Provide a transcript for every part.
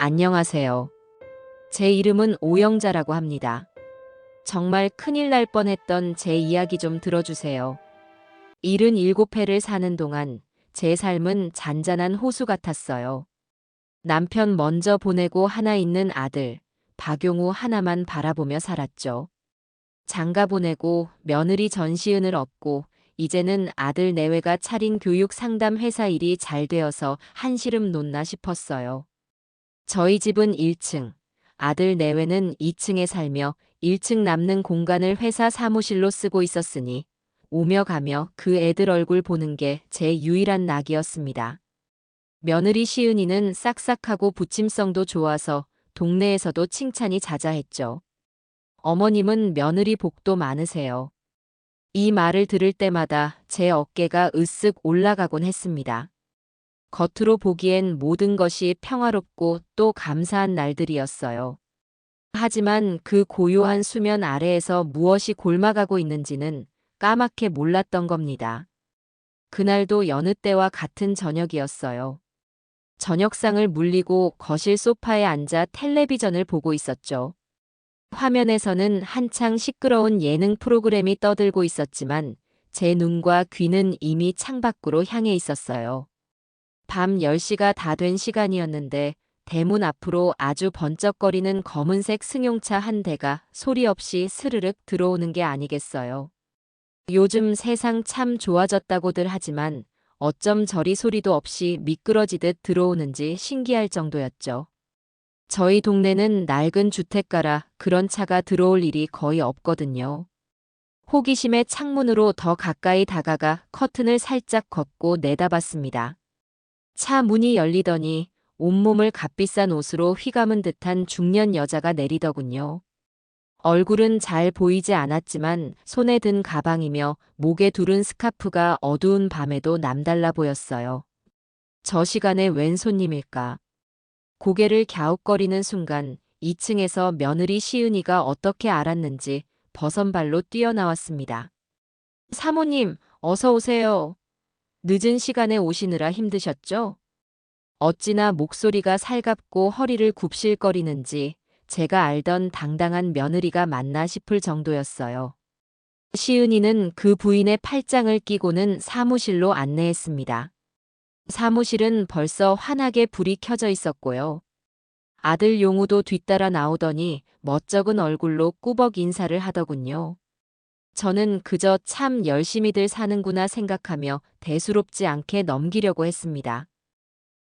안녕하세요. 제 이름은 오영자라고 합니다. 정말 큰일 날 뻔했던 제 이야기 좀 들어주세요. 77회를 사는 동안 제 삶은 잔잔한 호수 같았어요. 남편 먼저 보내고 하나 있는 아들, 박용우 하나만 바라보며 살았죠. 장가 보내고 며느리 전시은을 얻고 이제는 아들 내외가 차린 교육 상담 회사 일이 잘 되어서 한시름 놓나 싶었어요. 저희 집은 1층, 아들 내외는 2층에 살며 1층 남는 공간을 회사 사무실로 쓰고 있었으니 오며 가며 그 애들 얼굴 보는 게 제 유일한 낙이었습니다. 며느리 시은이는 싹싹하고 부침성도 좋아서 동네에서도 칭찬이 자자했죠. 어머님은 며느리 복도 많으세요. 이 말을 들을 때마다 제 어깨가 으쓱 올라가곤 했습니다. 겉으로 보기엔 모든 것이 평화롭고 또 감사한 날들이었어요. 하지만 그 고요한 수면 아래에서 무엇이 골마가고 있는지는 까맣게 몰랐던 겁니다. 그날도 여느 때와 같은 저녁이었어요. 저녁상을 물리고 거실 소파에 앉아 텔레비전을 보고 있었죠. 화면에서는 한창 시끄러운 예능 프로그램이 떠들고 있었지만 제 눈과 귀는 이미 창밖으로 향해 있었어요. 밤 10시가 다 된 시간이었는데 대문 앞으로 아주 번쩍거리는 검은색 승용차 한 대가 소리 없이 스르륵 들어오는 게 아니겠어요. 요즘 세상 참 좋아졌다고들 하지만 어쩜 저리 소리도 없이 미끄러지듯 들어오는지 신기할 정도였죠. 저희 동네는 낡은 주택가라 그런 차가 들어올 일이 거의 없거든요. 호기심에 창문으로 더 가까이 다가가 커튼을 살짝 걷고 내다봤습니다. 차 문이 열리더니 온몸을 값비싼 옷으로 휘감은 듯한 중년 여자가 내리더군요. 얼굴은 잘 보이지 않았지만 손에 든 가방이며 목에 두른 스카프가 어두운 밤에도 남달라 보였어요. 저 시간에 웬 손님일까? 고개를 갸웃거리는 순간 2층에서 며느리 시은이가 어떻게 알았는지 버선발로 뛰어나왔습니다. 사모님, 어서 오세요. 늦은 시간에 오시느라 힘드셨죠? 어찌나 목소리가 살갑고 허리를 굽실거리는지 제가 알던 당당한 며느리가 맞나 싶을 정도였어요. 시은이는 그 부인의 팔짱을 끼고는 사무실로 안내했습니다. 사무실은 벌써 환하게 불이 켜져 있었고요. 아들 용우도 뒤따라 나오더니 멋쩍은 얼굴로 꾸벅 인사를 하더군요. 저는 그저 참 열심히들 사는구나 생각하며 대수롭지 않게 넘기려고 했습니다.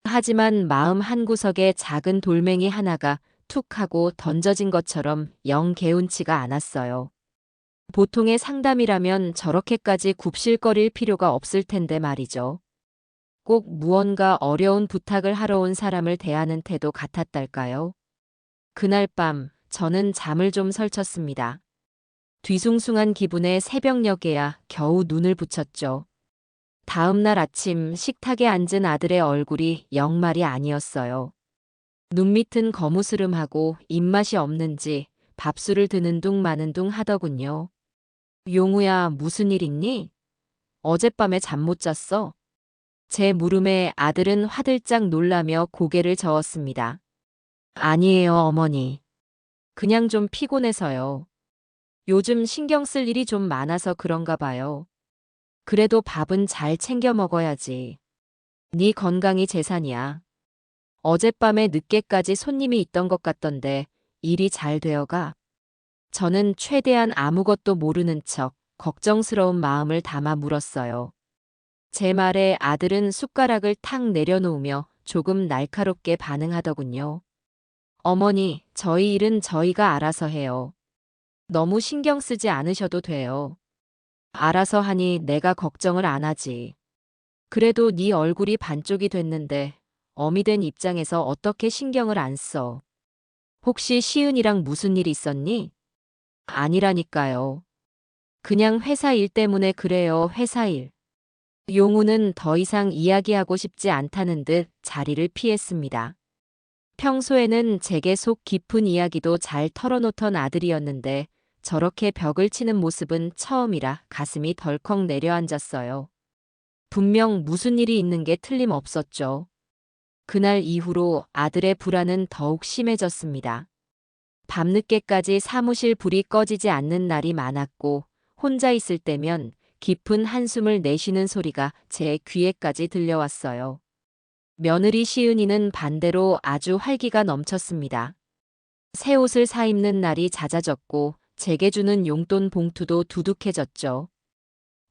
하지만 마음 한구석에 작은 돌멩이 하나가 툭 하고 던져진 것처럼 영 개운치가 않았어요. 보통의 상담이라면 저렇게까지 굽실거릴 필요가 없을 텐데 말이죠. 꼭 무언가 어려운 부탁을 하러 온 사람을 대하는 태도 같았달까요? 그날 밤 저는 잠을 좀 설쳤습니다. 뒤숭숭한 기분에 새벽녘에야 겨우 눈을 붙였죠. 다음 날 아침 식탁에 앉은 아들의 얼굴이 영 말이 아니었어요. 눈밑은 거무스름하고 입맛이 없는지 밥술을 드는 둥 마는 둥 하더군요. 용우야, 무슨 일 있니? 어젯밤에 잠 못 잤어? 제 물음에 아들은 화들짝 놀라며 고개를 저었습니다. 아니에요, 어머니. 그냥 좀 피곤해서요. 요즘 신경 쓸 일이 좀 많아서 그런가 봐요. 그래도 밥은 잘 챙겨 먹어야지. 네 건강이 재산이야. 어젯밤에 늦게까지 손님이 있던 것 같던데 일이 잘 되어가? 저는 최대한 아무것도 모르는 척 걱정스러운 마음을 담아 물었어요. 제 말에 아들은 숟가락을 탁 내려놓으며 조금 날카롭게 반응하더군요. 어머니, 저희 일은 저희가 알아서 해요. 너무 신경 쓰지 않으셔도 돼요. 알아서 하니 내가 걱정을 안 하지. 그래도 네 얼굴이 반쪽이 됐는데 어미 된 입장에서 어떻게 신경을 안 써? 혹시 시은이랑 무슨 일 있었니? 아니라니까요. 그냥 회사 일 때문에 그래요, 회사 일. 용우는 더 이상 이야기하고 싶지 않다는 듯 자리를 피했습니다. 평소에는 제게 속 깊은 이야기도 잘 털어놓던 아들이었는데 저렇게 벽을 치는 모습은 처음이라 가슴이 덜컥 내려앉았어요. 분명 무슨 일이 있는 게 틀림없었죠. 그날 이후로 아들의 불안은 더욱 심해졌습니다. 밤늦게까지 사무실 불이 꺼지지 않는 날이 많았고 혼자 있을 때면 깊은 한숨을 내쉬는 소리가 제 귀에까지 들려왔어요. 며느리 시은이는 반대로 아주 활기가 넘쳤습니다. 새 옷을 사입는 날이 잦아졌고 제게 주는 용돈 봉투도 두둑해졌죠.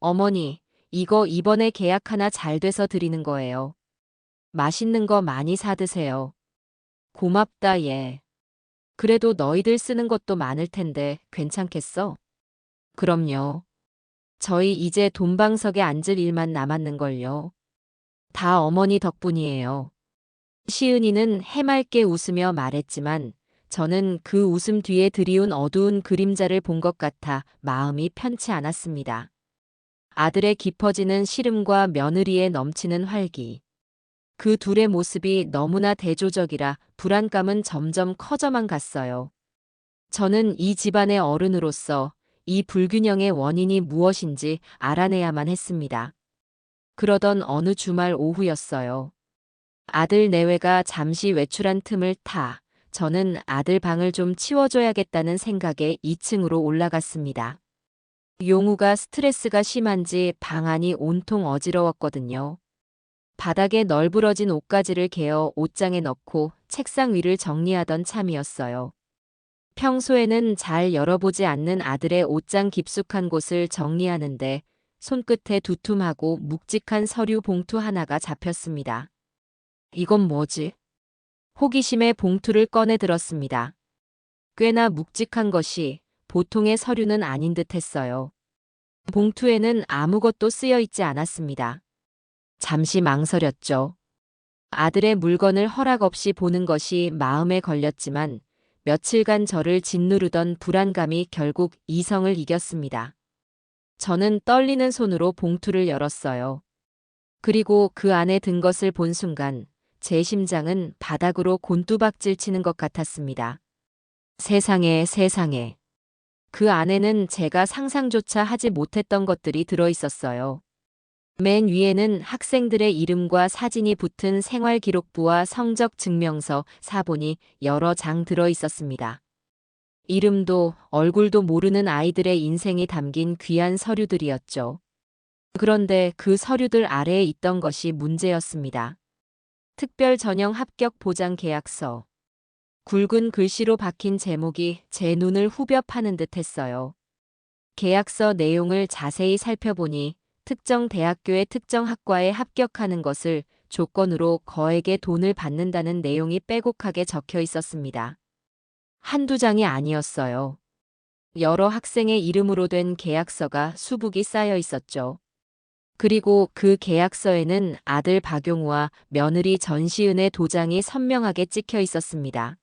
어머니, 이거 이번에 계약 하나 잘 돼서 드리는 거예요. 맛있는 거 많이 사드세요. 고맙다 얘. 그래도 너희들 쓰는 것도 많을 텐데 괜찮겠어? 그럼요. 저희 이제 돈방석에 앉을 일만 남았는걸요. 다 어머니 덕분이에요. 시은이는 해맑게 웃으며 말했지만 저는 그 웃음 뒤에 드리운 어두운 그림자를 본 것 같아 마음이 편치 않았습니다. 아들의 깊어지는 시름과 며느리의 넘치는 활기. 그 둘의 모습이 너무나 대조적이라 불안감은 점점 커져만 갔어요. 저는 이 집안의 어른으로서 이 불균형의 원인이 무엇인지 알아내야만 했습니다. 그러던 어느 주말 오후였어요. 아들 내외가 잠시 외출한 틈을 타 저는 아들 방을 좀 치워줘야겠다는 생각에 2층으로 올라갔습니다. 용우가 스트레스가 심한지 방 안이 온통 어지러웠거든요. 바닥에 널브러진 옷가지를 개어 옷장에 넣고 책상 위를 정리하던 참이었어요. 평소에는 잘 열어보지 않는 아들의 옷장 깊숙한 곳을 정리하는데 손끝에 두툼하고 묵직한 서류 봉투 하나가 잡혔습니다. 이건 뭐지? 호기심에 봉투를 꺼내 들었습니다. 꽤나 묵직한 것이 보통의 서류는 아닌 듯 했어요. 봉투에는 아무것도 쓰여 있지 않았습니다. 잠시 망설였죠. 아들의 물건을 허락 없이 보는 것이 마음에 걸렸지만 며칠간 저를 짓누르던 불안감이 결국 이성을 이겼습니다. 저는 떨리는 손으로 봉투를 열었어요. 그리고 그 안에 든 것을 본 순간 제 심장은 바닥으로 곤두박질 치는 것 같았습니다. 세상에 세상에. 그 안에는 제가 상상조차 하지 못했던 것들이 들어 있었어요. 맨 위에는 학생들의 이름과 사진이 붙은 생활기록부와 성적 증명서, 사본이 여러 장 들어 있었습니다. 이름도 얼굴도 모르는 아이들의 인생이 담긴 귀한 서류들이었죠. 그런데 그 서류들 아래에 있던 것이 문제였습니다. 특별 전형 합격 보장 계약서. 굵은 글씨로 박힌 제목이 제 눈을 후벼 파는 듯 했어요. 계약서 내용을 자세히 살펴보니 특정 대학교의 특정 학과에 합격하는 것을 조건으로 거액의 돈을 받는다는 내용이 빼곡하게 적혀 있었습니다. 한두 장이 아니었어요. 여러 학생의 이름으로 된 계약서가 수북이 쌓여 있었죠. 그리고 그 계약서에는 아들 박용우와 며느리 전시은의 도장이 선명하게 찍혀 있었습니다.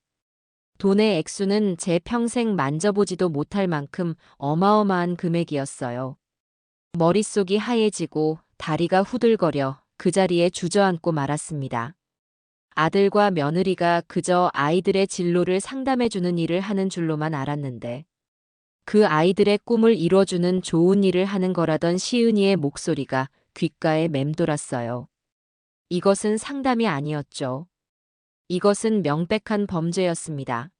돈의 액수는 제 평생 만져보지도 못할 만큼 어마어마한 금액이었어요. 머릿속이 하얘지고 다리가 후들거려 그 자리에 주저앉고 말았습니다. 아들과 며느리가 그저 아이들의 진로를 상담해주는 일을 하는 줄로만 알았는데 그 아이들의 꿈을 이뤄주는 좋은 일을 하는 거라던 시은이의 목소리가 귓가에 맴돌았어요. 이것은 상담이 아니었죠. 이것은 명백한 범죄였습니다.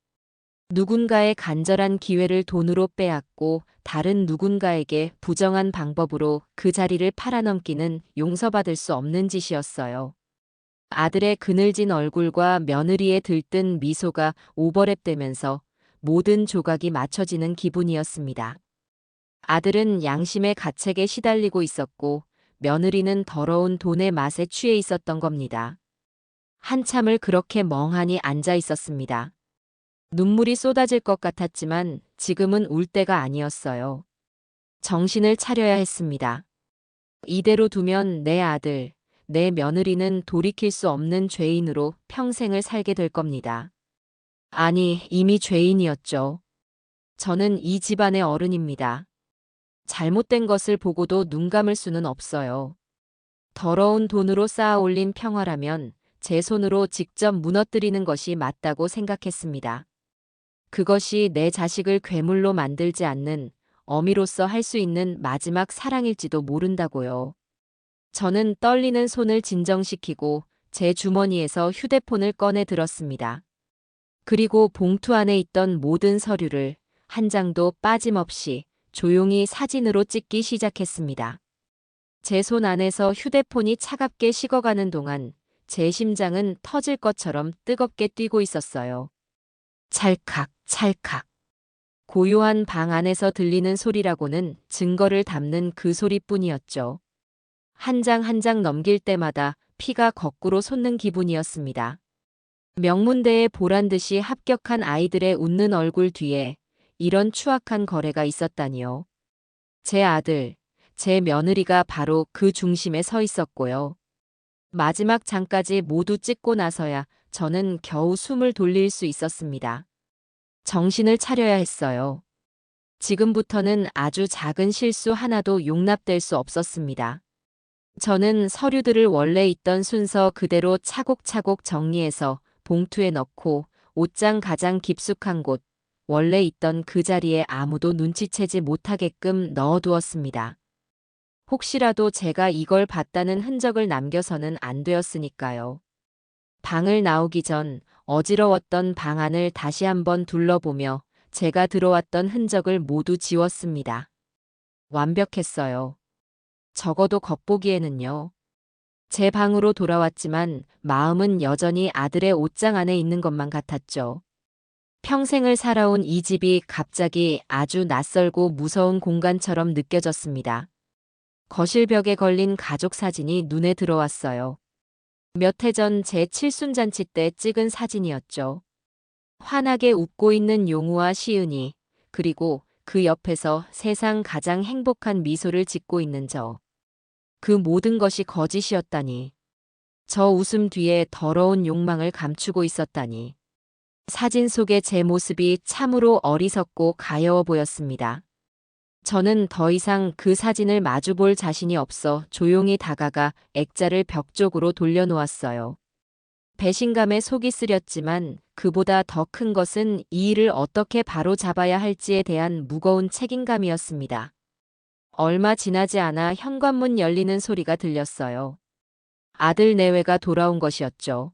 누군가의 간절한 기회를 돈으로 빼앗고 다른 누군가에게 부정한 방법으로 그 자리를 팔아넘기는 용서받을 수 없는 짓이었어요. 아들의 그늘진 얼굴과 며느리의 들뜬 미소가 오버랩되면서 모든 조각이 맞춰지는 기분이었습니다. 아들은 양심의 가책에 시달리고 있었고 며느리는 더러운 돈의 맛에 취해 있었던 겁니다. 한참을 그렇게 멍하니 앉아 있었습니다. 눈물이 쏟아질 것 같았지만 지금은 울 때가 아니었어요. 정신을 차려야 했습니다. 이대로 두면 내 아들, 내 며느리는 돌이킬 수 없는 죄인으로 평생을 살게 될 겁니다. 아니, 이미 죄인이었죠. 저는 이 집안의 어른입니다. 잘못된 것을 보고도 눈 감을 수는 없어요. 더러운 돈으로 쌓아 올린 평화라면 제 손으로 직접 무너뜨리는 것이 맞다고 생각했습니다. 그것이 내 자식을 괴물로 만들지 않는 어미로서 할 수 있는 마지막 사랑일지도 모른다고요. 저는 떨리는 손을 진정시키고 제 주머니에서 휴대폰을 꺼내 들었습니다. 그리고 봉투 안에 있던 모든 서류를 한 장도 빠짐없이 조용히 사진으로 찍기 시작했습니다. 제 손 안에서 휴대폰이 차갑게 식어가는 동안 제 심장은 터질 것처럼 뜨겁게 뛰고 있었어요. 찰칵, 찰칵. 고요한 방 안에서 들리는 소리라고는 증거를 담는 그 소리뿐이었죠. 한 장 한 장 넘길 때마다 피가 거꾸로 솟는 기분이었습니다. 명문대에 보란 듯이 합격한 아이들의 웃는 얼굴 뒤에 이런 추악한 거래가 있었다니요. 제 아들, 제 며느리가 바로 그 중심에 서 있었고요. 마지막 장까지 모두 찍고 나서야 저는 겨우 숨을 돌릴 수 있었습니다. 정신을 차려야 했어요. 지금부터는 아주 작은 실수 하나도 용납될 수 없었습니다. 저는 서류들을 원래 있던 순서 그대로 차곡차곡 정리해서 봉투에 넣고 옷장 가장 깊숙한 곳, 원래 있던 그 자리에 아무도 눈치채지 못하게끔 넣어두었습니다. 혹시라도 제가 이걸 봤다는 흔적을 남겨서는 안 되었으니까요. 방을 나오기 전 어지러웠던 방 안을 다시 한번 둘러보며 제가 들어왔던 흔적을 모두 지웠습니다. 완벽했어요. 적어도 겉보기에는요. 제 방으로 돌아왔지만 마음은 여전히 아들의 옷장 안에 있는 것만 같았죠. 평생을 살아온 이 집이 갑자기 아주 낯설고 무서운 공간처럼 느껴졌습니다. 거실 벽에 걸린 가족 사진이 눈에 들어왔어요. 몇 해 전 제 칠순잔치 때 찍은 사진이었죠. 환하게 웃고 있는 용우와 시은이, 그리고 그 옆에서 세상 가장 행복한 미소를 짓고 있는 저. 그 모든 것이 거짓이었다니. 저 웃음 뒤에 더러운 욕망을 감추고 있었다니. 사진 속의 제 모습이 참으로 어리석고 가여워 보였습니다. 저는 더 이상 그 사진을 마주볼 자신이 없어 조용히 다가가 액자를 벽 쪽으로 돌려놓았어요. 배신감에 속이 쓰렸지만 그보다 더 큰 것은 이 일을 어떻게 바로 잡아야 할지에 대한 무거운 책임감이었습니다. 얼마 지나지 않아 현관문 열리는 소리가 들렸어요. 아들 내외가 돌아온 것이었죠.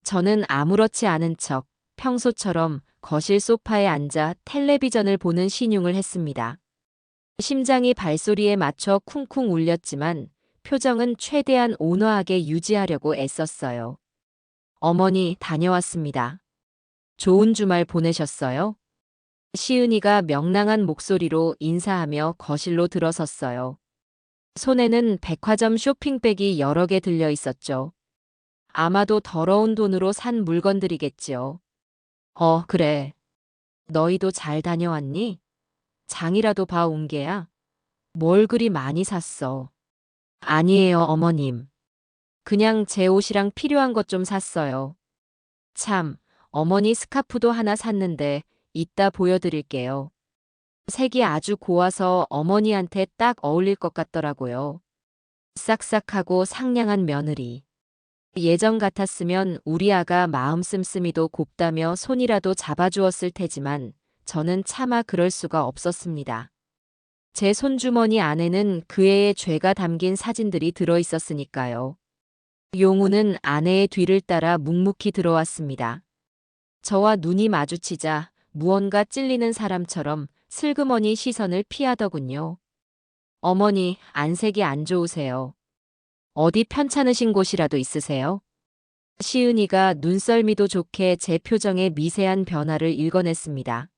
저는 아무렇지 않은 척 평소처럼 거실 소파에 앉아 텔레비전을 보는 신용을 했습니다. 심장이 발소리에 맞춰 쿵쿵 울렸지만 표정은 최대한 온화하게 유지하려고 애썼어요. 어머니, 다녀왔습니다. 좋은 주말 보내셨어요? 시은이가 명랑한 목소리로 인사하며 거실로 들어섰어요. 손에는 백화점 쇼핑백이 여러 개 들려 있었죠. 아마도 더러운 돈으로 산 물건들이겠지요. 그래. 너희도 잘 다녀왔니? 장이라도 봐 온 게야? 뭘 그리 많이 샀어? 아니에요, 어머님. 그냥 제 옷이랑 필요한 것 좀 샀어요. 참, 어머니 스카프도 하나 샀는데 이따 보여드릴게요. 색이 아주 고와서 어머니한테 딱 어울릴 것 같더라고요. 싹싹하고 상냥한 며느리. 예전 같았으면 우리 아가 마음 씀씀이도 곱다며 손이라도 잡아주었을 테지만 저는 차마 그럴 수가 없었습니다. 제 손주머니 안에는 그 애의 죄가 담긴 사진들이 들어 있었으니까요. 용우는 아내의 뒤를 따라 묵묵히 들어왔습니다. 저와 눈이 마주치자 무언가 찔리는 사람처럼 슬그머니 시선을 피하더군요. 어머니, 안색이 안 좋으세요. 어디 편찮으신 곳이라도 있으세요? 시은이가 눈썰미도 좋게 제 표정의 미세한 변화를 읽어냈습니다.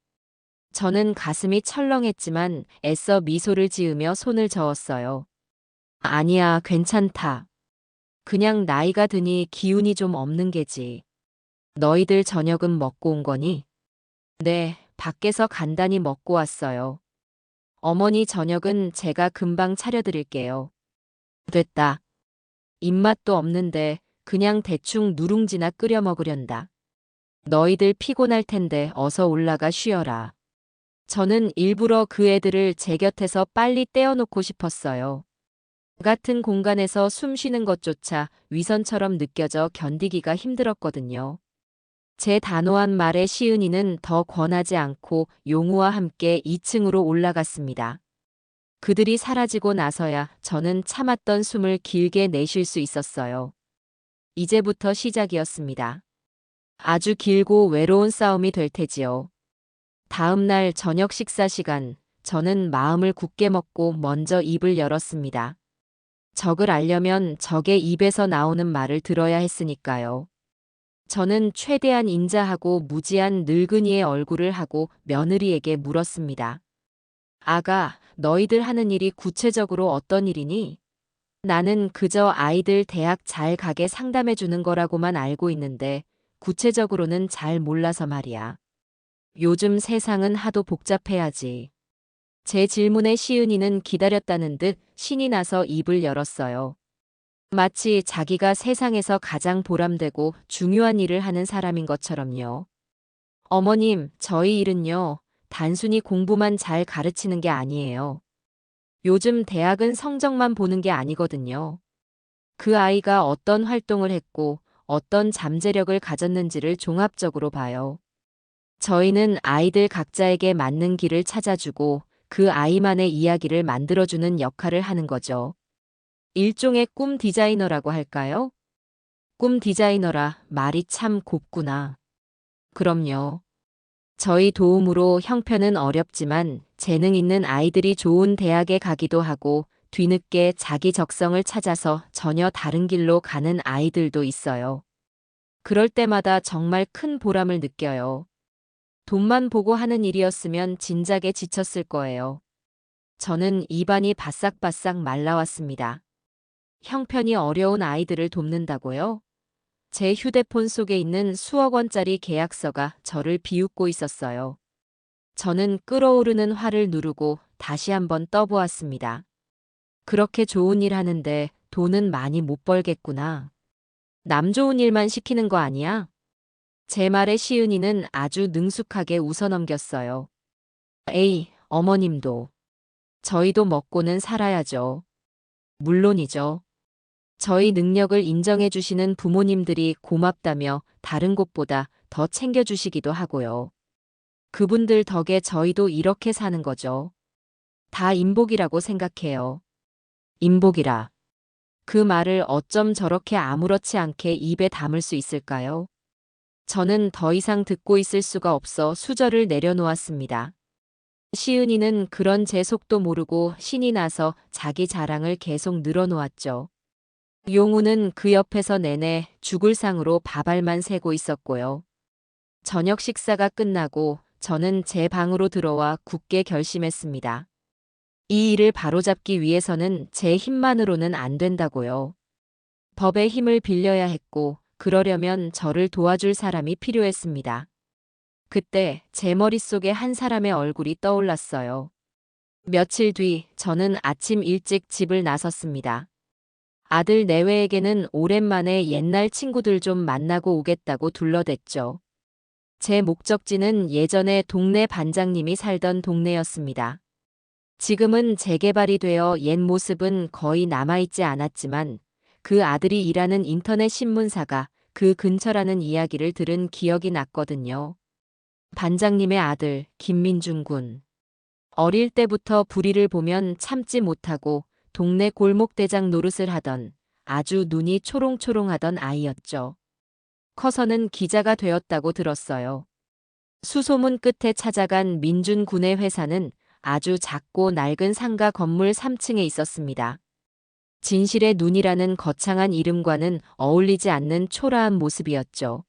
저는 가슴이 철렁했지만 애써 미소를 지으며 손을 저었어요. 아니야, 괜찮다. 그냥 나이가 드니 기운이 좀 없는 게지. 너희들 저녁은 먹고 온 거니? 네, 밖에서 간단히 먹고 왔어요. 어머니 저녁은 제가 금방 차려드릴게요. 됐다. 입맛도 없는데 그냥 대충 누룽지나 끓여 먹으련다. 너희들 피곤할 텐데 어서 올라가 쉬어라. 저는 일부러 그 애들을 제 곁에서 빨리 떼어놓고 싶었어요. 같은 공간에서 숨 쉬는 것조차 위선처럼 느껴져 견디기가 힘들었거든요. 제 단호한 말에 시은이는 더 권하지 않고 용우와 함께 2층으로 올라갔습니다. 그들이 사라지고 나서야 저는 참았던 숨을 길게 내쉴 수 있었어요. 이제부터 시작이었습니다. 아주 길고 외로운 싸움이 될 테지요. 다음 날 저녁 식사 시간, 저는 마음을 굳게 먹고 먼저 입을 열었습니다. 적을 알려면 적의 입에서 나오는 말을 들어야 했으니까요. 저는 최대한 인자하고 무지한 늙은이의 얼굴을 하고 며느리에게 물었습니다. 아가, 너희들 하는 일이 구체적으로 어떤 일이니? 나는 그저 아이들 대학 잘 가게 상담해 주는 거라고만 알고 있는데 구체적으로는 잘 몰라서 말이야. 요즘 세상은 하도 복잡해야지. 제 질문에 시은이는 기다렸다는 듯 신이 나서 입을 열었어요. 마치 자기가 세상에서 가장 보람되고 중요한 일을 하는 사람인 것처럼요. 어머님, 저희 일은요, 단순히 공부만 잘 가르치는 게 아니에요. 요즘 대학은 성적만 보는 게 아니거든요. 그 아이가 어떤 활동을 했고 어떤 잠재력을 가졌는지를 종합적으로 봐요. 저희는 아이들 각자에게 맞는 길을 찾아주고 그 아이만의 이야기를 만들어주는 역할을 하는 거죠. 일종의 꿈 디자이너라고 할까요? 꿈 디자이너라 말이 참 곱구나. 그럼요. 저희 도움으로 형편은 어렵지만 재능 있는 아이들이 좋은 대학에 가기도 하고 뒤늦게 자기 적성을 찾아서 전혀 다른 길로 가는 아이들도 있어요. 그럴 때마다 정말 큰 보람을 느껴요. 돈만 보고 하는 일이었으면 진작에 지쳤을 거예요. 저는 입안이 바싹바싹 말라왔습니다. 형편이 어려운 아이들을 돕는다고요? 제 휴대폰 속에 있는 수억 원짜리 계약서가 저를 비웃고 있었어요. 저는 끓어오르는 화를 누르고 다시 한번 떠보았습니다. 그렇게 좋은 일 하는데 돈은 많이 못 벌겠구나. 남 좋은 일만 시키는 거 아니야? 제 말에 시은이는 아주 능숙하게 웃어넘겼어요. 에이, 어머님도. 저희도 먹고는 살아야죠. 물론이죠. 저희 능력을 인정해 주시는 부모님들이 고맙다며 다른 곳보다 더 챙겨주시기도 하고요. 그분들 덕에 저희도 이렇게 사는 거죠. 다 인복이라고 생각해요. 인복이라. 그 말을 어쩜 저렇게 아무렇지 않게 입에 담을 수 있을까요? 저는 더 이상 듣고 있을 수가 없어 수저를 내려놓았습니다. 시은이는 그런 제 속도 모르고 신이 나서 자기 자랑을 계속 늘어놓았죠. 용우는 그 옆에서 내내 죽을 상으로 밥알만 새고 있었고요. 저녁 식사가 끝나고 저는 제 방으로 들어와 굳게 결심했습니다. 이 일을 바로잡기 위해서는 제 힘만으로는 안 된다고요. 법의 힘을 빌려야 했고 그러려면 저를 도와줄 사람이 필요했습니다. 그때 제 머릿속에 한 사람의 얼굴이 떠올랐어요. 며칠 뒤 저는 아침 일찍 집을 나섰습니다. 아들 내외에게는 오랜만에 옛날 친구들 좀 만나고 오겠다고 둘러댔죠. 제 목적지는 예전에 동네 반장님이 살던 동네였습니다. 지금은 재개발이 되어 옛 모습은 거의 남아있지 않았지만 그 아들이 일하는 인터넷 신문사가 그 근처라는 이야기를 들은 기억이 났거든요. 반장님의 아들 김민중 군. 어릴 때부터 불의를 보면 참지 못하고 동네 골목대장 노릇을 하던 아주 눈이 초롱초롱하던 아이였죠. 커서는 기자가 되었다고 들었어요. 수소문 끝에 찾아간 민준 군의 회사는 아주 작고 낡은 상가 건물 3층에 있었습니다. 진실의 눈이라는 거창한 이름과는 어울리지 않는 초라한 모습이었죠.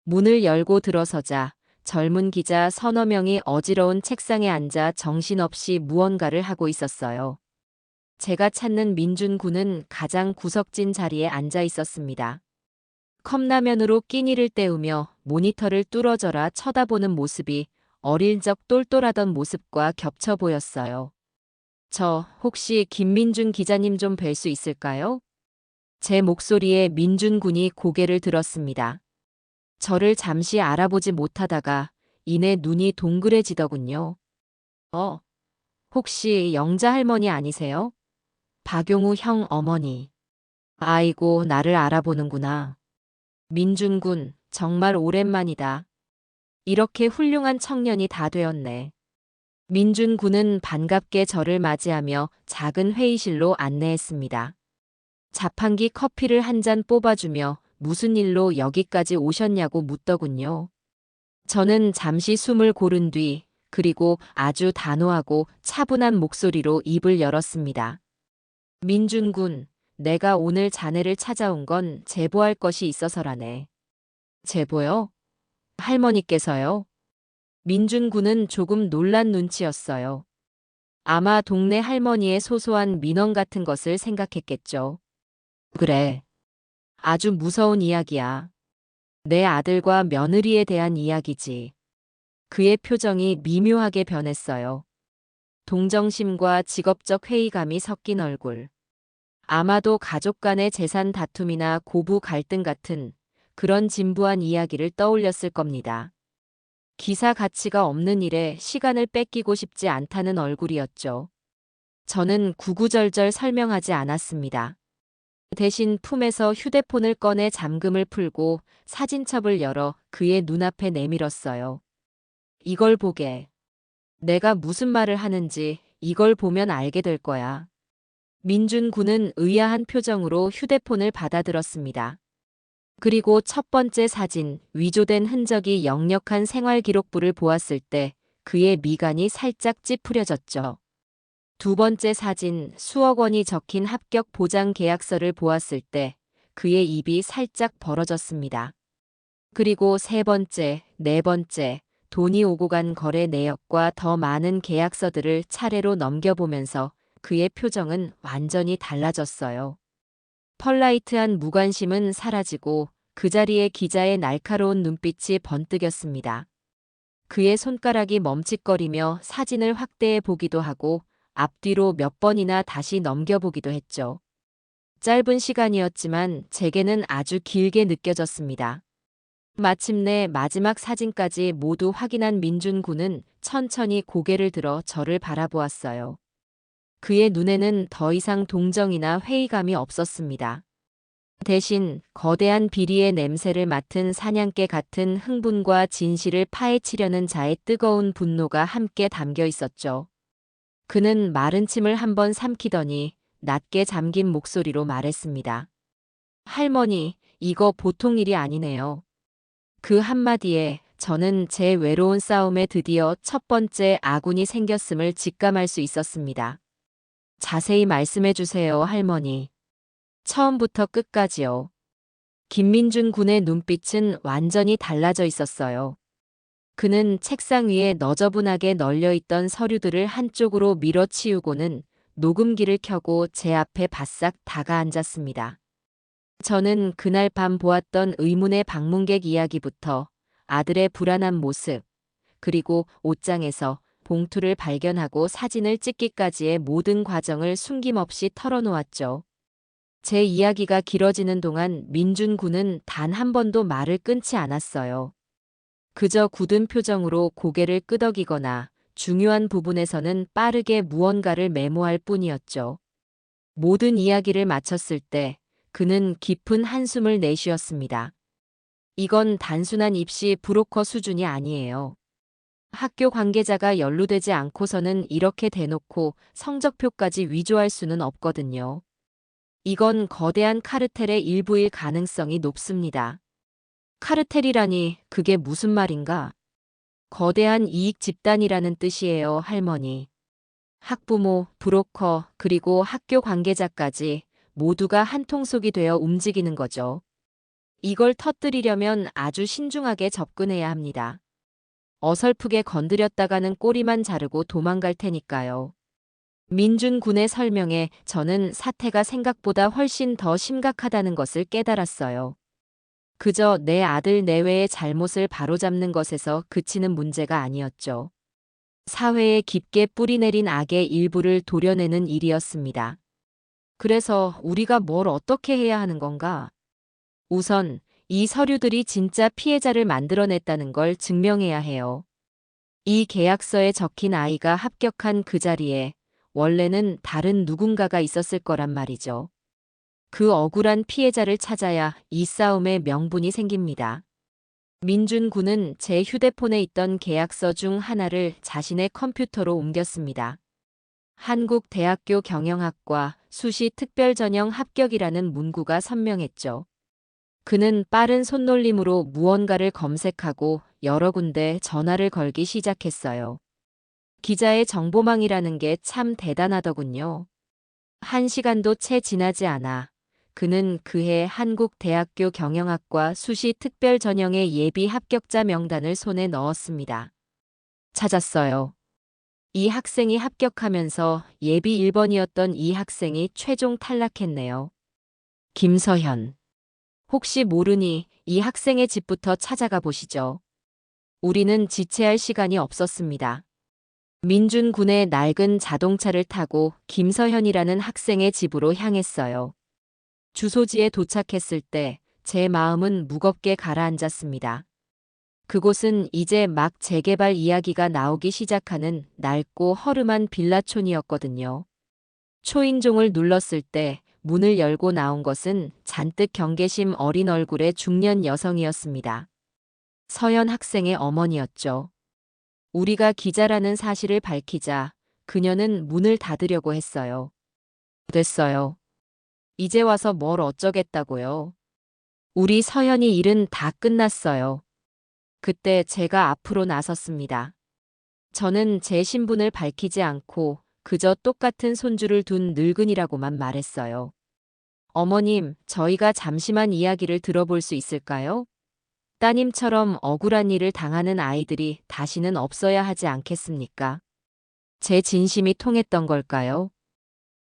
문을 열고 들어서자 젊은 기자 서너 명이 어지러운 책상에 앉아 정신없이 무언가를 하고 있었어요. 제가 찾는 민준 군은 가장 구석진 자리에 앉아 있었습니다. 컵라면으로 끼니를 때우며 모니터를 뚫어져라 쳐다보는 모습이 어릴 적 똘똘하던 모습과 겹쳐 보였어요. 저 혹시 김민준 기자님 좀 뵐 수 있을까요? 제 목소리에 민준 군이 고개를 들었습니다. 저를 잠시 알아보지 못하다가 이내 눈이 동그래지더군요. 혹시 영자 할머니 아니세요? 박용우 형 어머니. 아이고, 나를 알아보는구나. 민준군, 정말 오랜만이다. 이렇게 훌륭한 청년이 다 되었네. 민준군은 반갑게 저를 맞이하며 작은 회의실로 안내했습니다. 자판기 커피를 한 잔 뽑아주며 무슨 일로 여기까지 오셨냐고 묻더군요. 저는 잠시 숨을 고른 뒤 그리고 아주 단호하고 차분한 목소리로 입을 열었습니다. 민준 군, 내가 오늘 자네를 찾아온 건 제보할 것이 있어서라네. 제보요? 할머니께서요? 민준 군은 조금 놀란 눈치였어요. 아마 동네 할머니의 소소한 민원 같은 것을 생각했겠죠. 그래. 아주 무서운 이야기야. 내 아들과 며느리에 대한 이야기지. 그의 표정이 미묘하게 변했어요. 동정심과 직업적 회의감이 섞인 얼굴. 아마도 가족 간의 재산 다툼이나 고부 갈등 같은 그런 진부한 이야기를 떠올렸을 겁니다. 기사 가치가 없는 일에 시간을 뺏기고 싶지 않다는 얼굴이었죠. 저는 구구절절 설명하지 않았습니다. 대신 품에서 휴대폰을 꺼내 잠금을 풀고 사진첩을 열어 그의 눈앞에 내밀었어요. 이걸 보게. 내가 무슨 말을 하는지 이걸 보면 알게 될 거야. 민준 군은 의아한 표정으로 휴대폰을 받아들었습니다. 그리고 첫 번째 사진, 위조된 흔적이 역력한 생활기록부를 보았을 때 그의 미간이 살짝 찌푸려졌죠. 두 번째 사진, 수억 원이 적힌 합격 보장 계약서를 보았을 때 그의 입이 살짝 벌어졌습니다. 그리고 세 번째, 네 번째, 돈이 오고 간 거래 내역과 더 많은 계약서들을 차례로 넘겨보면서 그의 표정은 완전히 달라졌어요. 펄라이트한 무관심은 사라지고 그 자리에 기자의 날카로운 눈빛이 번뜩였습니다. 그의 손가락이 멈칫거리며 사진을 확대해 보기도 하고 앞뒤로 몇 번이나 다시 넘겨보기도 했죠. 짧은 시간이었지만 제게는 아주 길게 느껴졌습니다. 마침내 마지막 사진까지 모두 확인한 민준 군은 천천히 고개를 들어 저를 바라보았어요. 그의 눈에는 더 이상 동정이나 회의감이 없었습니다. 대신 거대한 비리의 냄새를 맡은 사냥개 같은 흥분과 진실을 파헤치려는 자의 뜨거운 분노가 함께 담겨 있었죠. 그는 마른 침을 한번 삼키더니 낮게 잠긴 목소리로 말했습니다. 할머니, 이거 보통 일이 아니네요. 그 한마디에 저는 제 외로운 싸움에 드디어 첫 번째 아군이 생겼음을 직감할 수 있었습니다. 자세히 말씀해 주세요, 할머니. 처음부터 끝까지요. 김민준 군의 눈빛은 완전히 달라져 있었어요. 그는 책상 위에 너저분하게 널려있던 서류들을 한쪽으로 밀어치우고는 녹음기를 켜고 제 앞에 바싹 다가앉았습니다. 저는 그날 밤 보았던 의문의 방문객 이야기부터 아들의 불안한 모습, 그리고 옷장에서 봉투를 발견하고 사진을 찍기까지의 모든 과정을 숨김없이 털어놓았죠. 제 이야기가 길어지는 동안 민준 군은 단 한 번도 말을 끊지 않았어요. 그저 굳은 표정으로 고개를 끄덕이거나 중요한 부분에서는 빠르게 무언가를 메모할 뿐이었죠. 모든 이야기를 마쳤을 때 그는 깊은 한숨을 내쉬었습니다. 이건 단순한 입시 브로커 수준이 아니에요. 학교 관계자가 연루되지 않고서는 이렇게 대놓고 성적표까지 위조할 수는 없거든요. 이건 거대한 카르텔의 일부일 가능성이 높습니다. 카르텔이라니 그게 무슨 말인가? 거대한 이익 집단이라는 뜻이에요, 할머니. 학부모, 브로커, 그리고 학교 관계자까지 모두가 한 통속이 되어 움직이는 거죠. 이걸 터뜨리려면 아주 신중하게 접근해야 합니다. 어설프게 건드렸다가는 꼬리만 자르고 도망갈 테니까요. 민준 군의 설명에 저는 사태가 생각보다 훨씬 더 심각하다는 것을 깨달았어요. 그저 내 아들 내외의 잘못을 바로잡는 것에서 그치는 문제가 아니었죠. 사회에 깊게 뿌리내린 악의 일부를 도려내는 일이었습니다. 그래서 우리가 뭘 어떻게 해야 하는 건가? 우선 이 서류들이 진짜 피해자를 만들어냈다는 걸 증명해야 해요. 이 계약서에 적힌 아이가 합격한 그 자리에 원래는 다른 누군가가 있었을 거란 말이죠. 그 억울한 피해자를 찾아야 이 싸움의 명분이 생깁니다. 민준 군은 제 휴대폰에 있던 계약서 중 하나를 자신의 컴퓨터로 옮겼습니다. 한국대학교 경영학과 수시 특별전형 합격이라는 문구가 선명했죠. 그는 빠른 손놀림으로 무언가를 검색하고 여러 군데 전화를 걸기 시작했어요. 기자의 정보망이라는 게 참 대단하더군요. 1시간도 채 지나지 않아 그는 그해 한국대학교 경영학과 수시 특별 전형의 예비 합격자 명단을 손에 넣었습니다. 찾았어요. 이 학생이 합격하면서 예비 1번이었던 이 학생이 최종 탈락했네요. 김서현. 혹시 모르니 이 학생의 집부터 찾아가 보시죠. 우리는 지체할 시간이 없었습니다. 민준 군의 낡은 자동차를 타고 김서현이라는 학생의 집으로 향했어요. 주소지에 도착했을 때 제 마음은 무겁게 가라앉았습니다. 그곳은 이제 막 재개발 이야기가 나오기 시작하는 낡고 허름한 빌라촌이었거든요. 초인종을 눌렀을 때 문을 열고 나온 것은 잔뜩 경계심 어린 얼굴의 중년 여성이었습니다. 서연 학생의 어머니였죠. 우리가 기자라는 사실을 밝히자 그녀는 문을 닫으려고 했어요. 됐어요. 이제 와서 뭘 어쩌겠다고요. 우리 서연이 일은 다 끝났어요. 그때 제가 앞으로 나섰습니다. 저는 제 신분을 밝히지 않고 그저 똑같은 손주를 둔 늙은이라고만 말했어요. 어머님, 저희가 잠시만 이야기를 들어볼 수 있을까요? 따님처럼 억울한 일을 당하는 아이들이 다시는 없어야 하지 않겠습니까? 제 진심이 통했던 걸까요?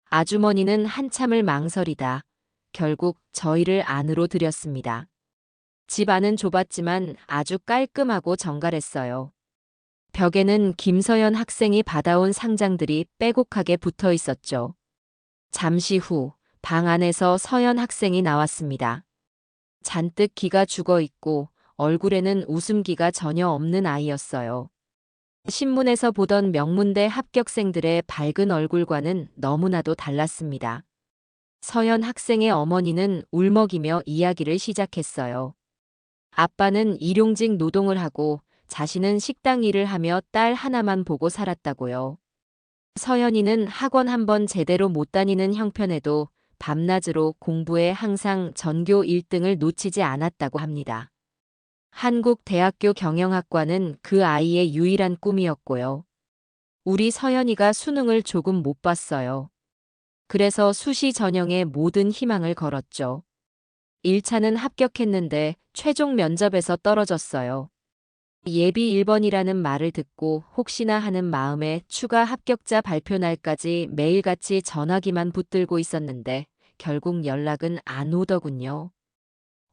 아주머니는 한참을 망설이다 결국 저희를 안으로 들였습니다. 집 안은 좁았지만 아주 깔끔하고 정갈했어요. 벽에는 김서연 학생이 받아온 상장들이 빼곡하게 붙어 있었죠. 잠시 후 방 안에서 서연 학생이 나왔습니다. 잔뜩 기가 죽어 있고 얼굴에는 웃음기가 전혀 없는 아이였어요. 신문에서 보던 명문대 합격생들의 밝은 얼굴과는 너무나도 달랐습니다. 서연 학생의 어머니는 울먹이며 이야기를 시작했어요. 아빠는 일용직 노동을 하고 자신은 식당 일을 하며 딸 하나만 보고 살았다고요. 서연이는 학원 한 번 제대로 못 다니는 형편에도 밤낮으로 공부에 항상 전교 1등을 놓치지 않았다고 합니다. 한국대학교 경영학과는 그 아이의 유일한 꿈이었고요. 우리 서연이가 수능을 조금 못 봤어요. 그래서 수시 전형에 모든 희망을 걸었죠. 1차는 합격했는데 최종 면접에서 떨어졌어요. 예비 1번이라는 말을 듣고 혹시나 하는 마음에 추가 합격자 발표 날까지 매일같이 전화기만 붙들고 있었는데 결국 연락은 안 오더군요.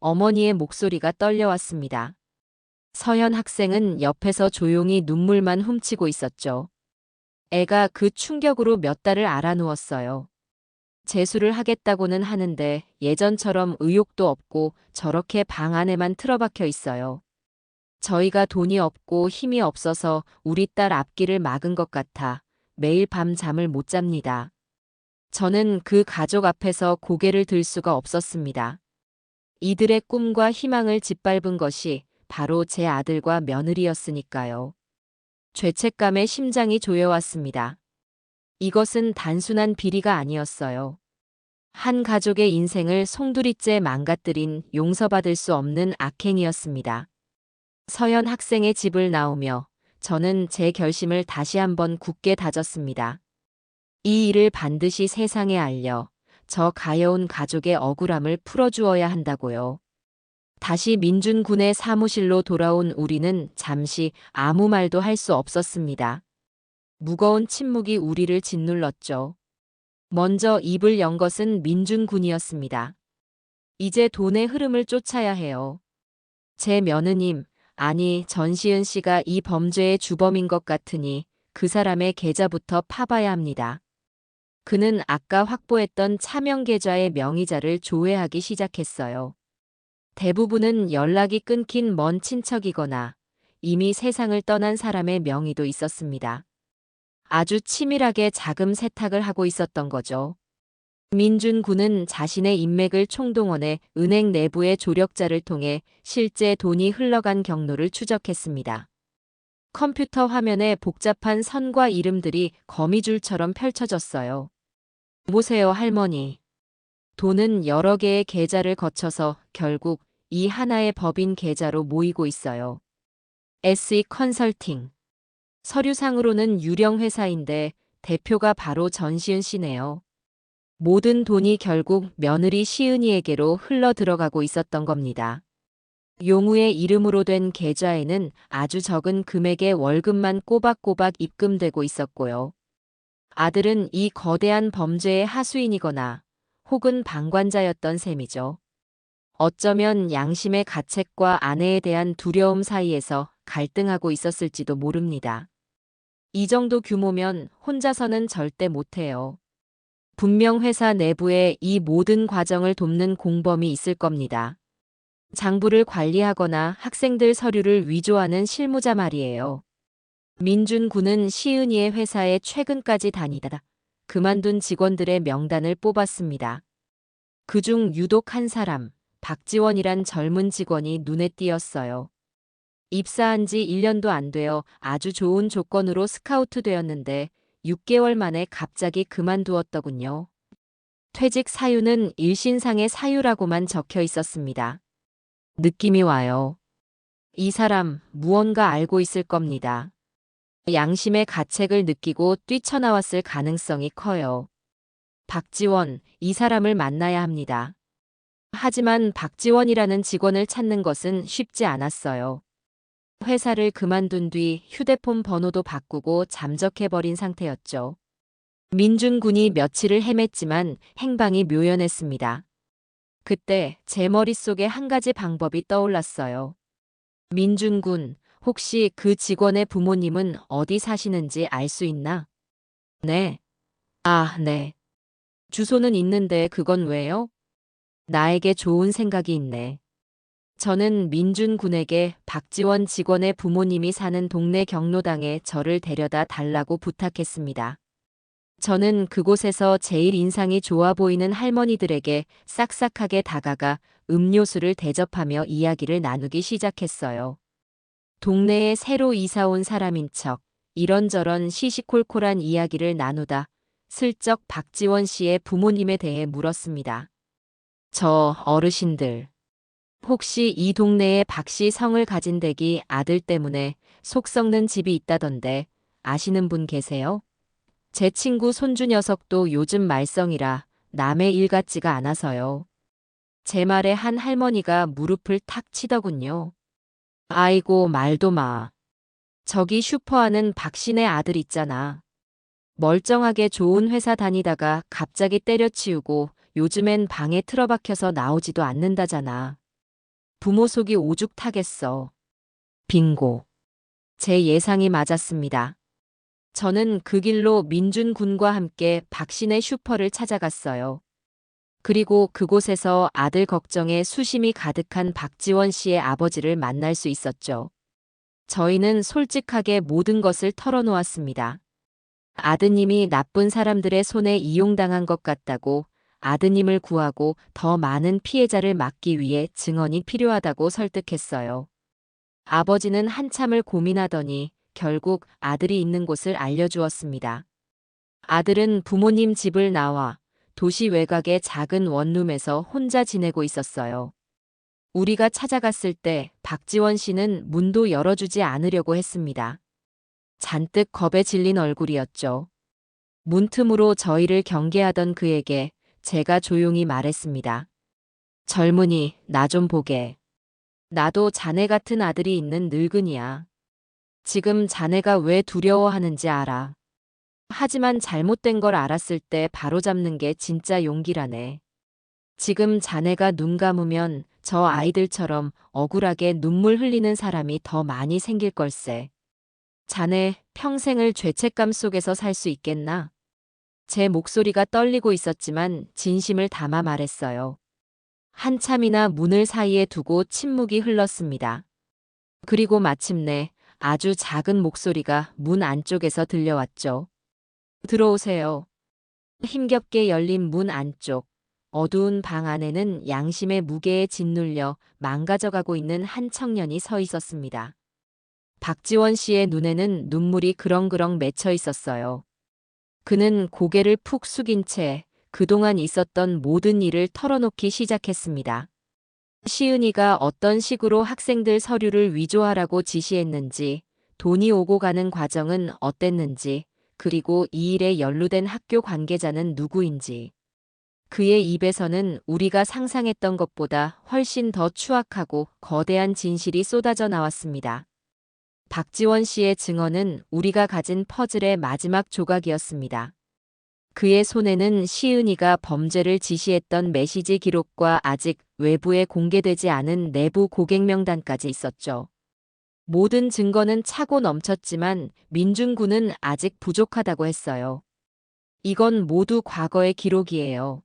어머니의 목소리가 떨려왔습니다. 서연 학생은 옆에서 조용히 눈물만 훔치고 있었죠. 애가 그 충격으로 몇 달을 알아누웠어요. 재수를 하겠다고는 하는데 예전처럼 의욕도 없고 저렇게 방 안에만 틀어박혀 있어요. 저희가 돈이 없고 힘이 없어서 우리 딸 앞길을 막은 것 같아 매일 밤 잠을 못 잡니다. 저는 그 가족 앞에서 고개를 들 수가 없었습니다. 이들의 꿈과 희망을 짓밟은 것이 바로 제 아들과 며느리였으니까요. 죄책감에 심장이 조여왔습니다. 이것은 단순한 비리가 아니었어요. 한 가족의 인생을 송두리째 망가뜨린 용서받을 수 없는 악행이었습니다. 서연 학생의 집을 나오며 저는 제 결심을 다시 한번 굳게 다졌습니다. 이 일을 반드시 세상에 알려 저 가여운 가족의 억울함을 풀어주어야 한다고요. 다시 민준 군의 사무실로 돌아온 우리는 잠시 아무 말도 할 수 없었습니다. 무거운 침묵이 우리를 짓눌렀죠. 먼저 입을 연 것은 민준 군이었습니다. 이제 돈의 흐름을 쫓아야 해요. 제 며느님, 아니 전시은 씨가 이 범죄의 주범인 것 같으니 그 사람의 계좌부터 파봐야 합니다. 그는 아까 확보했던 차명 계좌의 명의자를 조회하기 시작했어요. 대부분은 연락이 끊긴 먼 친척이거나 이미 세상을 떠난 사람의 명의도 있었습니다. 아주 치밀하게 자금 세탁을 하고 있었던 거죠. 민준 군은 자신의 인맥을 총동원해 은행 내부의 조력자를 통해 실제 돈이 흘러간 경로를 추적했습니다. 컴퓨터 화면에 복잡한 선과 이름들이 거미줄처럼 펼쳐졌어요. 보세요, 할머니. 돈은 여러 개의 계좌를 거쳐서 결국 이 하나의 법인 계좌로 모이고 있어요. SE 컨설팅. 서류상으로는 유령 회사인데 대표가 바로 전시은 씨네요. 모든 돈이 결국 며느리 시은이에게로 흘러 들어가고 있었던 겁니다. 용우의 이름으로 된 계좌에는 아주 적은 금액의 월급만 꼬박꼬박 입금되고 있었고요. 아들은 이 거대한 범죄의 하수인이거나 혹은 방관자였던 셈이죠. 어쩌면 양심의 가책과 아내에 대한 두려움 사이에서 갈등하고 있었을지도 모릅니다. 이 정도 규모면 혼자서는 절대 못해요. 분명 회사 내부에 이 모든 과정을 돕는 공범이 있을 겁니다. 장부를 관리하거나 학생들 서류를 위조하는 실무자 말이에요. 민준 군은 시은이의 회사에 최근까지 다니다 그만둔 직원들의 명단을 뽑았습니다. 그중 유독 한 사람, 박지원이란 젊은 직원이 눈에 띄었어요. 입사한 지 1년도 안 되어 아주 좋은 조건으로 스카우트 되었는데 6개월 만에 갑자기 그만두었더군요. 퇴직 사유는 일신상의 사유라고만 적혀 있었습니다. 느낌이 와요. 이 사람 무언가 알고 있을 겁니다. 양심의 가책을 느끼고 뛰쳐나왔을 가능성이 커요. 박지원, 이 사람을 만나야 합니다. 하지만 박지원이라는 직원을 찾는 것은 쉽지 않았어요. 회사를 그만둔 뒤 휴대폰 번호도 바꾸고 잠적해버린 상태였죠. 민준 군이 며칠을 헤맸지만 행방이 묘연했습니다. 그때 제 머릿속에 한 가지 방법이 떠올랐어요. 민준 군, 혹시 그 직원의 부모님은 어디 사시는지 알 수 있나? 네. 아, 네. 주소는 있는데 그건 왜요? 나에게 좋은 생각이 있네. 저는 민준 군에게 박지원 직원의 부모님이 사는 동네 경로당에 저를 데려다 달라고 부탁했습니다. 저는 그곳에서 제일 인상이 좋아 보이는 할머니들에게 싹싹하게 다가가 음료수를 대접하며 이야기를 나누기 시작했어요. 동네에 새로 이사 온 사람인 척 이런저런 시시콜콜한 이야기를 나누다 슬쩍 박지원 씨의 부모님에 대해 물었습니다. 저 어르신들, 혹시 이 동네에 박씨 성을 가진 댁이 아들 때문에 속 썩는 집이 있다던데 아시는 분 계세요? 제 친구 손주 녀석도 요즘 말썽이라 남의 일 같지가 않아서요. 제 말에 한 할머니가 무릎을 탁 치더군요. 아이고 말도 마. 저기 슈퍼하는 박씨네 아들 있잖아. 멀쩡하게 좋은 회사 다니다가 갑자기 때려치우고 요즘엔 방에 틀어박혀서 나오지도 않는다잖아. 부모 속이 오죽 타겠어. 빙고. 제 예상이 맞았습니다. 저는 그 길로 민준 군과 함께 박씨네 슈퍼를 찾아갔어요. 그리고 그곳에서 아들 걱정에 수심이 가득한 박지원 씨의 아버지를 만날 수 있었죠. 저희는 솔직하게 모든 것을 털어놓았습니다. 아드님이 나쁜 사람들의 손에 이용당한 것 같다고, 아드님을 구하고 더 많은 피해자를 막기 위해 증언이 필요하다고 설득했어요. 아버지는 한참을 고민하더니 결국 아들이 있는 곳을 알려주었습니다. 아들은 부모님 집을 나와 도시 외곽의 작은 원룸에서 혼자 지내고 있었어요. 우리가 찾아갔을 때 박지원 씨는 문도 열어주지 않으려고 했습니다. 잔뜩 겁에 질린 얼굴이었죠. 문틈으로 저희를 경계하던 그에게 제가 조용히 말했습니다. 젊은이, 나 좀 보게. 나도 자네 같은 아들이 있는 늙은이야. 지금 자네가 왜 두려워하는지 알아. 하지만 잘못된 걸 알았을 때 바로잡는 게 진짜 용기라네. 지금 자네가 눈 감으면 저 아이들처럼 억울하게 눈물 흘리는 사람이 더 많이 생길 걸세. 자네 평생을 죄책감 속에서 살 수 있겠나? 제 목소리가 떨리고 있었지만 진심을 담아 말했어요. 한참이나 문을 사이에 두고 침묵이 흘렀습니다. 그리고 마침내 아주 작은 목소리가 문 안쪽에서 들려왔죠. 들어오세요. 힘겹게 열린 문 안쪽. 어두운 방 안에는 양심의 무게에 짓눌려 망가져가고 있는 한 청년이 서 있었습니다. 박지원 씨의 눈에는 눈물이 그렁그렁 맺혀 있었어요. 그는 고개를 푹 숙인 채 그동안 있었던 모든 일을 털어놓기 시작했습니다. 시은이가 어떤 식으로 학생들 서류를 위조하라고 지시했는지, 돈이 오고 가는 과정은 어땠는지, 그리고 이 일에 연루된 학교 관계자는 누구인지. 그의 입에서는 우리가 상상했던 것보다 훨씬 더 추악하고 거대한 진실이 쏟아져 나왔습니다. 박지원 씨의 증언은 우리가 가진 퍼즐의 마지막 조각이었습니다. 그의 손에는 시은이가 범죄를 지시했던 메시지 기록과 아직 외부에 공개되지 않은 내부 고객 명단까지 있었죠. 모든 증거는 차고 넘쳤지만 민준군은 아직 부족하다고 했어요. 이건 모두 과거의 기록이에요.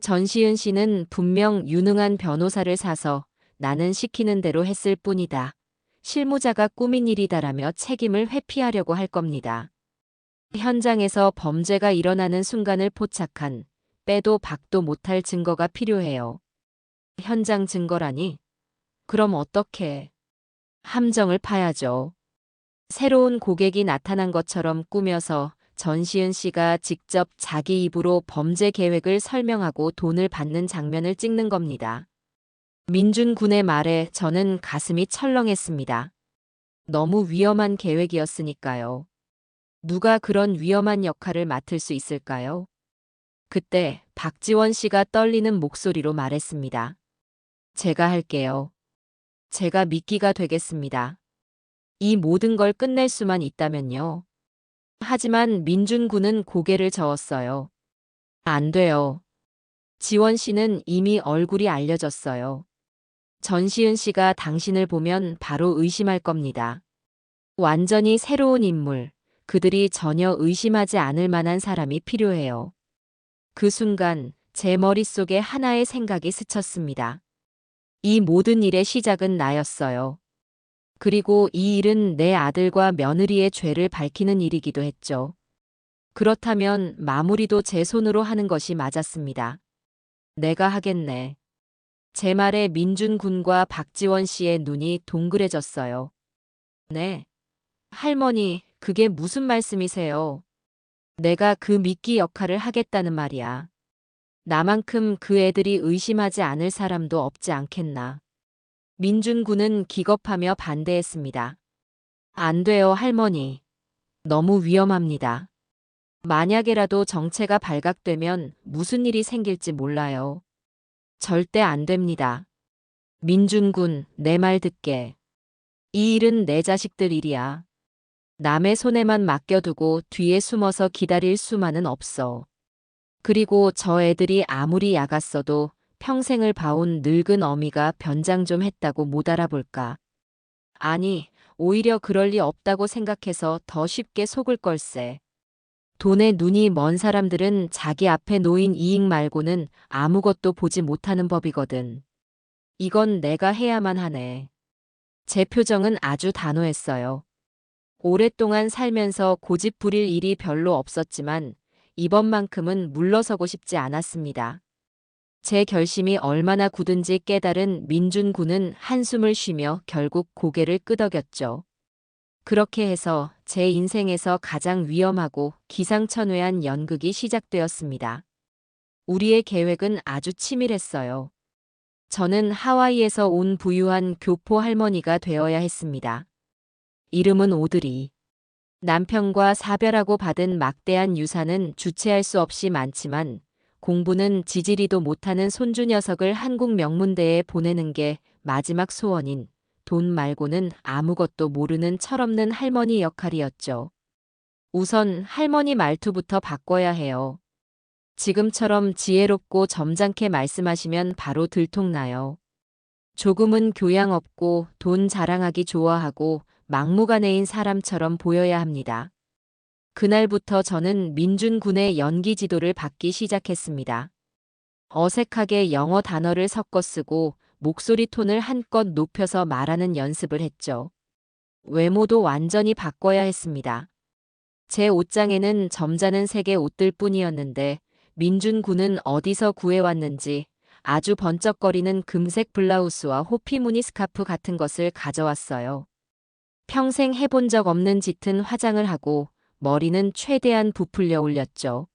전시은 씨는 분명 유능한 변호사를 사서 나는 시키는 대로 했을 뿐이다. 실무자가 꾸민 일이다라며 책임을 회피하려고 할 겁니다. 현장에서 범죄가 일어나는 순간을 포착한 빼도 박도 못할 증거가 필요해요. 현장 증거라니? 그럼 어떻게? 함정을 파야죠. 새로운 고객이 나타난 것처럼 꾸며서 전시은 씨가 직접 자기 입으로 범죄 계획을 설명하고 돈을 받는 장면을 찍는 겁니다. 민준 군의 말에 저는 가슴이 철렁했습니다. 너무 위험한 계획이었으니까요. 누가 그런 위험한 역할을 맡을 수 있을까요? 그때 박지원 씨가 떨리는 목소리로 말했습니다. 제가 할게요. 제가 미끼가 되겠습니다. 이 모든 걸 끝낼 수만 있다면요. 하지만 민준 군은 고개를 저었어요. 안 돼요. 지원 씨는 이미 얼굴이 알려졌어요. 전시은 씨가 당신을 보면 바로 의심할 겁니다. 완전히 새로운 인물, 그들이 전혀 의심하지 않을 만한 사람이 필요해요. 그 순간 제 머릿속에 하나의 생각이 스쳤습니다. 이 모든 일의 시작은 나였어요. 그리고 이 일은 내 아들과 며느리의 죄를 밝히는 일이기도 했죠. 그렇다면 마무리도 제 손으로 하는 것이 맞았습니다. 내가 하겠네. 제 말에 민준 군과 박지원 씨의 눈이 동그래졌어요. 네. 할머니, 그게 무슨 말씀이세요? 내가 그 미끼 역할을 하겠다는 말이야. 나만큼 그 애들이 의심하지 않을 사람도 없지 않겠나. 민준 군은 기겁하며 반대했습니다. 안 돼요, 할머니. 너무 위험합니다. 만약에라도 정체가 발각되면 무슨 일이 생길지 몰라요. 절대 안 됩니다. 민준 군, 내 말 듣게. 이 일은 내 자식들 일이야. 남의 손에만 맡겨두고 뒤에 숨어서 기다릴 수만은 없어. 그리고 저 애들이 아무리 야갔어도 평생을 봐온 늙은 어미가 변장 좀 했다고 못 알아볼까. 아니, 오히려 그럴 리 없다고 생각해서 더 쉽게 속을 걸세. 돈에 눈이 먼 사람들은 자기 앞에 놓인 이익 말고는 아무것도 보지 못하는 법이거든. 이건 내가 해야만 하네. 제 표정은 아주 단호했어요. 오랫동안 살면서 고집 부릴 일이 별로 없었지만 이번만큼은 물러서고 싶지 않았습니다. 제 결심이 얼마나 굳은지 깨달은 민준 군은 한숨을 쉬며 결국 고개를 끄덕였죠. 그렇게 해서 제 인생에서 가장 위험하고 기상천외한 연극이 시작되었습니다. 우리의 계획은 아주 치밀했어요. 저는 하와이에서 온 부유한 교포 할머니가 되어야 했습니다. 이름은 오드리. 남편과 사별하고 받은 막대한 유산은 주체할 수 없이 많지만 공부는 지지리도 못하는 손주 녀석을 한국 명문대에 보내는 게 마지막 소원인 돈 말고는 아무것도 모르는 철없는 할머니 역할이었죠. 우선 할머니 말투부터 바꿔야 해요. 지금처럼 지혜롭고 점잖게 말씀하시면 바로 들통나요. 조금은 교양 없고 돈 자랑하기 좋아하고 막무가내인 사람처럼 보여야 합니다. 그날부터 저는 민준 군의 연기 지도를 받기 시작했습니다. 어색하게 영어 단어를 섞어 쓰고 목소리 톤을 한껏 높여서 말하는 연습을 했죠. 외모도 완전히 바꿔야 했습니다. 제 옷장에는 점잖은 색의 옷들 뿐이었는데 민준 군은 어디서 구해왔는지 아주 번쩍거리는 금색 블라우스와 호피 무늬 스카프 같은 것을 가져왔어요. 평생 해본 적 없는 짙은 화장을 하고 머리는 최대한 부풀려 올렸죠.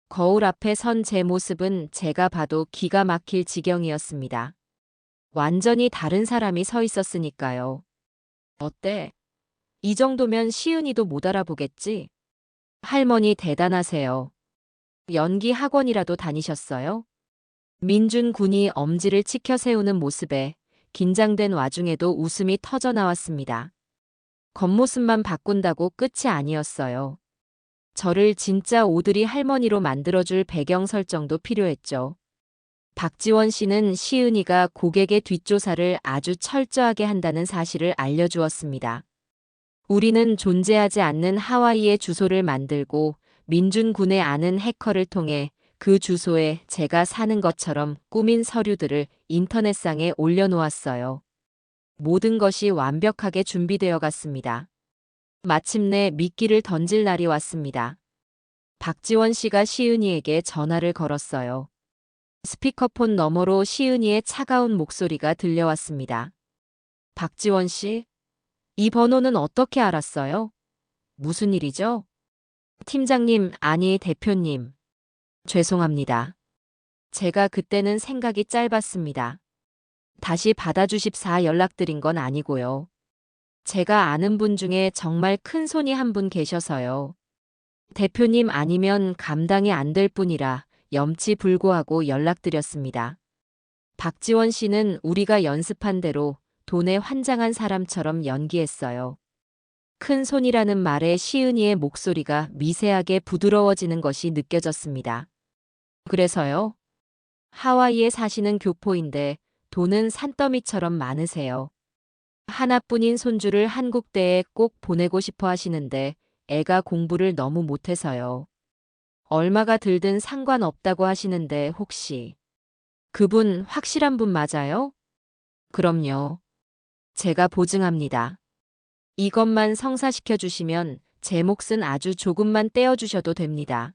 거울 앞에 선 제 모습은 제가 봐도 기가 막힐 지경이었습니다. 완전히 다른 사람이 서 있었으니까요. 어때? 이 정도면 시은이도 못 알아보겠지? 할머니 대단하세요. 연기 학원이라도 다니셨어요? 민준 군이 엄지를 치켜 세우는 모습에 긴장된 와중에도 웃음이 터져 나왔습니다. 겉모습만 바꾼다고 끝이 아니었어요. 저를 진짜 오드리 할머니로 만들어줄 배경 설정도 필요했죠. 박지원 씨는 시은이가 고객의 뒷조사를 아주 철저하게 한다는 사실을 알려주었습니다. 우리는 존재하지 않는 하와이의 주소를 만들고 민준 군의 아는 해커를 통해 그 주소에 제가 사는 것처럼 꾸민 서류들을 인터넷상에 올려놓았어요. 모든 것이 완벽하게 준비되어 갔습니다. 마침내 미끼를 던질 날이 왔습니다. 박지원 씨가 시은이에게 전화를 걸었어요. 스피커폰 너머로 시은이의 차가운 목소리가 들려왔습니다. 박지원 씨, 이 번호는 어떻게 알았어요? 무슨 일이죠? 팀장님, 아니 대표님. 죄송합니다. 제가 그때는 생각이 짧았습니다. 다시 받아주십사 연락드린 건 아니고요. 제가 아는 분 중에 정말 큰 손이 한 분 계셔서요. 대표님 아니면 감당이 안 될 뿐이라 염치불고하고 연락드렸습니다. 박지원 씨는 우리가 연습한 대로 돈에 환장한 사람처럼 연기했어요. 큰 손이라는 말에 시은이의 목소리가 미세하게 부드러워지는 것이 느껴졌습니다. 그래서요? 하와이에 사시는 교포인데 돈은 산더미처럼 많으세요. 하나뿐인 손주를 한국대에 꼭 보내고 싶어 하시는데 애가 공부를 너무 못해서요. 얼마가 들든 상관없다고 하시는데 혹시 그분 확실한 분 맞아요? 그럼요. 제가 보증합니다. 이것만 성사시켜 주시면 제 몫은 아주 조금만 떼어주셔도 됩니다.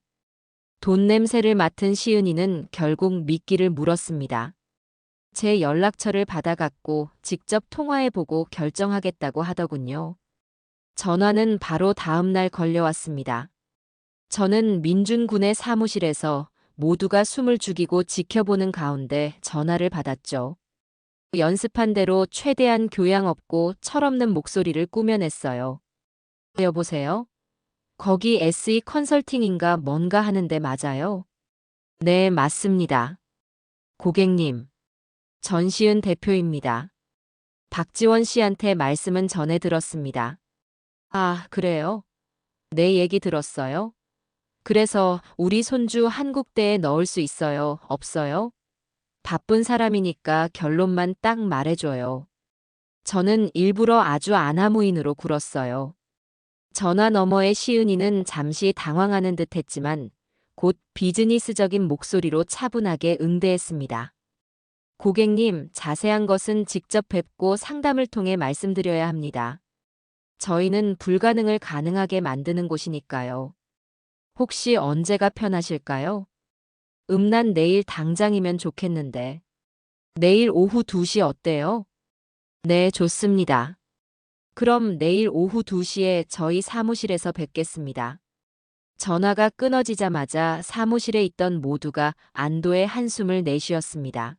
돈 냄새를 맡은 시은이는 결국 미끼를 물었습니다. 제 연락처를 받아갔고 직접 통화해보고 결정하겠다고 하더군요. 전화는 바로 다음 날 걸려왔습니다. 저는 민준 군의 사무실에서 모두가 숨을 죽이고 지켜보는 가운데 전화를 받았죠. 연습한 대로 최대한 교양 없고 철없는 목소리를 꾸며냈어요. 여보세요? 거기 SE 컨설팅인가 뭔가 하는데 맞아요? 네, 맞습니다. 고객님, 전시은 대표입니다. 박지원 씨한테 말씀은 전해 들었습니다. 아, 그래요? 내 얘기 들었어요? 그래서 우리 손주 한국대에 넣을 수 있어요, 없어요? 바쁜 사람이니까 결론만 딱 말해줘요. 저는 일부러 아주 아나무인으로 굴었어요. 전화 너머의 시은이는 잠시 당황하는 듯 했지만 곧 비즈니스적인 목소리로 차분하게 응대했습니다. 고객님, 자세한 것은 직접 뵙고 상담을 통해 말씀드려야 합니다. 저희는 불가능을 가능하게 만드는 곳이니까요. 혹시 언제가 편하실까요? 난 내일 당장이면 좋겠는데. 내일 오후 2시 어때요? 네, 좋습니다. 그럼 내일 오후 2시에 저희 사무실에서 뵙겠습니다. 전화가 끊어지자마자 사무실에 있던 모두가 안도의 한숨을 내쉬었습니다.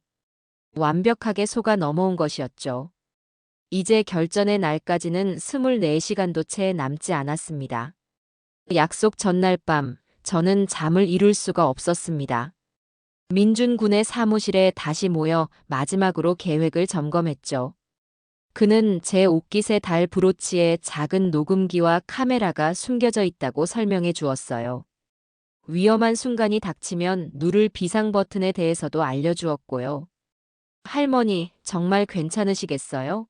완벽하게 속아 넘어온 것이었죠. 이제 결전의 날까지는 24시간도 채 남지 않았습니다. 약속 전날 밤, 저는 잠을 이룰 수가 없었습니다. 민준 군의 사무실에 다시 모여 마지막으로 계획을 점검했죠. 그는 제 옷깃의 달 브로치에 작은 녹음기와 카메라가 숨겨져 있다고 설명해 주었어요. 위험한 순간이 닥치면 누를 비상 버튼에 대해서도 알려주었고요. 할머니, 정말 괜찮으시겠어요?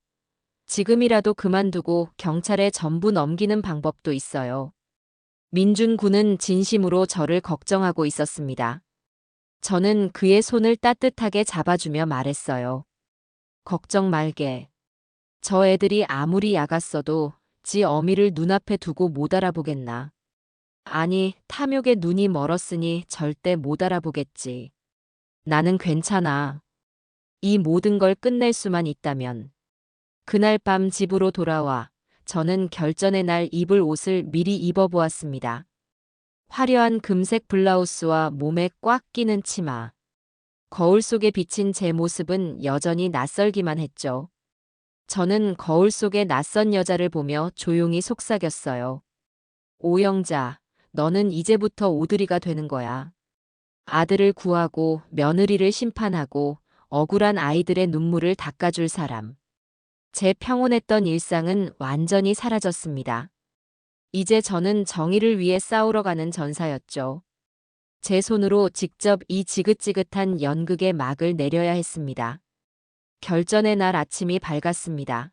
지금이라도 그만두고 경찰에 전부 넘기는 방법도 있어요. 민준 군은 진심으로 저를 걱정하고 있었습니다. 저는 그의 손을 따뜻하게 잡아주며 말했어요. 걱정 말게. 저 애들이 아무리 야갔어도 지 어미를 눈앞에 두고 못 알아보겠나. 아니, 탐욕에 눈이 멀었으니 절대 못 알아보겠지. 나는 괜찮아. 이 모든 걸 끝낼 수만 있다면. 그날 밤 집으로 돌아와 저는 결전의 날 입을 옷을 미리 입어보았습니다. 화려한 금색 블라우스와 몸에 꽉 끼는 치마. 거울 속에 비친 제 모습은 여전히 낯설기만 했죠. 저는 거울 속의 낯선 여자를 보며 조용히 속삭였어요. 오영자, 너는 이제부터 오드리가 되는 거야. 아들을 구하고 며느리를 심판하고 억울한 아이들의 눈물을 닦아줄 사람. 제 평온했던 일상은 완전히 사라졌습니다. 이제 저는 정의를 위해 싸우러 가는 전사였죠. 제 손으로 직접 이 지긋지긋한 연극의 막을 내려야 했습니다. 결전의 날 아침이 밝았습니다.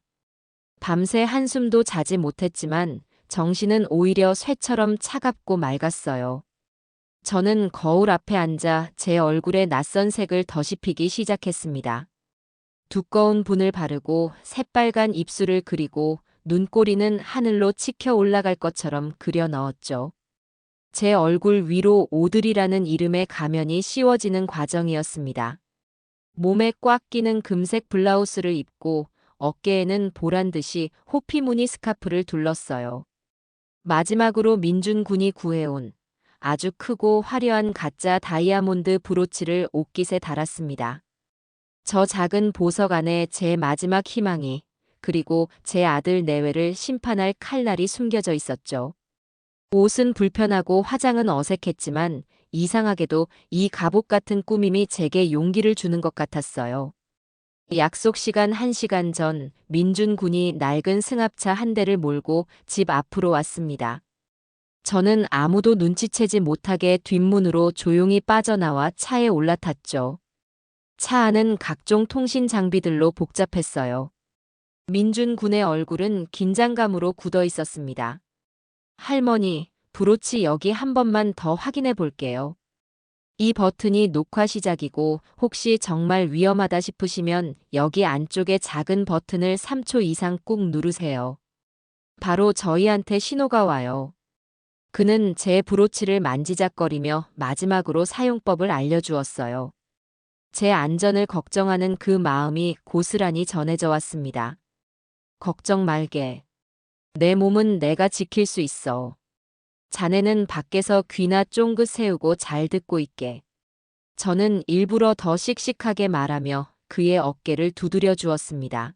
밤새 한숨도 자지 못했지만 정신은 오히려 쇠처럼 차갑고 맑았어요. 저는 거울 앞에 앉아 제 얼굴에 낯선 색을 더씹히기 시작했습니다. 두꺼운 분을 바르고 새빨간 입술을 그리고 눈꼬리는 하늘로 치켜 올라갈 것처럼 그려 넣었죠. 제 얼굴 위로 오드리라는 이름의 가면이 씌워지는 과정이었습니다. 몸에 꽉 끼는 금색 블라우스를 입고 어깨에는 보란 듯이 호피 무늬 스카프를 둘렀어요. 마지막으로 민준 군이 구해온 아주 크고 화려한 가짜 다이아몬드 브로치를 옷깃에 달았습니다. 저 작은 보석 안에 제 마지막 희망이, 그리고 제 아들 내외를 심판할 칼날이 숨겨져 있었죠. 옷은 불편하고 화장은 어색했지만 이상하게도 이 갑옷 같은 꾸밈이 제게 용기를 주는 것 같았어요. 약속 시간 1시간 전 민준 군이 낡은 승합차 한 대를 몰고 집 앞으로 왔습니다. 저는 아무도 눈치채지 못하게 뒷문으로 조용히 빠져나와 차에 올라탔죠. 차 안은 각종 통신 장비들로 복잡했어요. 민준 군의 얼굴은 긴장감으로 굳어 있었습니다. 할머니, 브로치 여기 한 번만 더 확인해 볼게요. 이 버튼이 녹화 시작이고 혹시 정말 위험하다 싶으시면 여기 안쪽에 작은 버튼을 3초 이상 꾹 누르세요. 바로 저희한테 신호가 와요. 그는 제 브로치를 만지작거리며 마지막으로 사용법을 알려주었어요. 제 안전을 걱정하는 그 마음이 고스란히 전해져 왔습니다. 걱정 말게. 내 몸은 내가 지킬 수 있어. 자네는 밖에서 귀나 쫑긋 세우고 잘 듣고 있게. 저는 일부러 더 씩씩하게 말하며 그의 어깨를 두드려 주었습니다.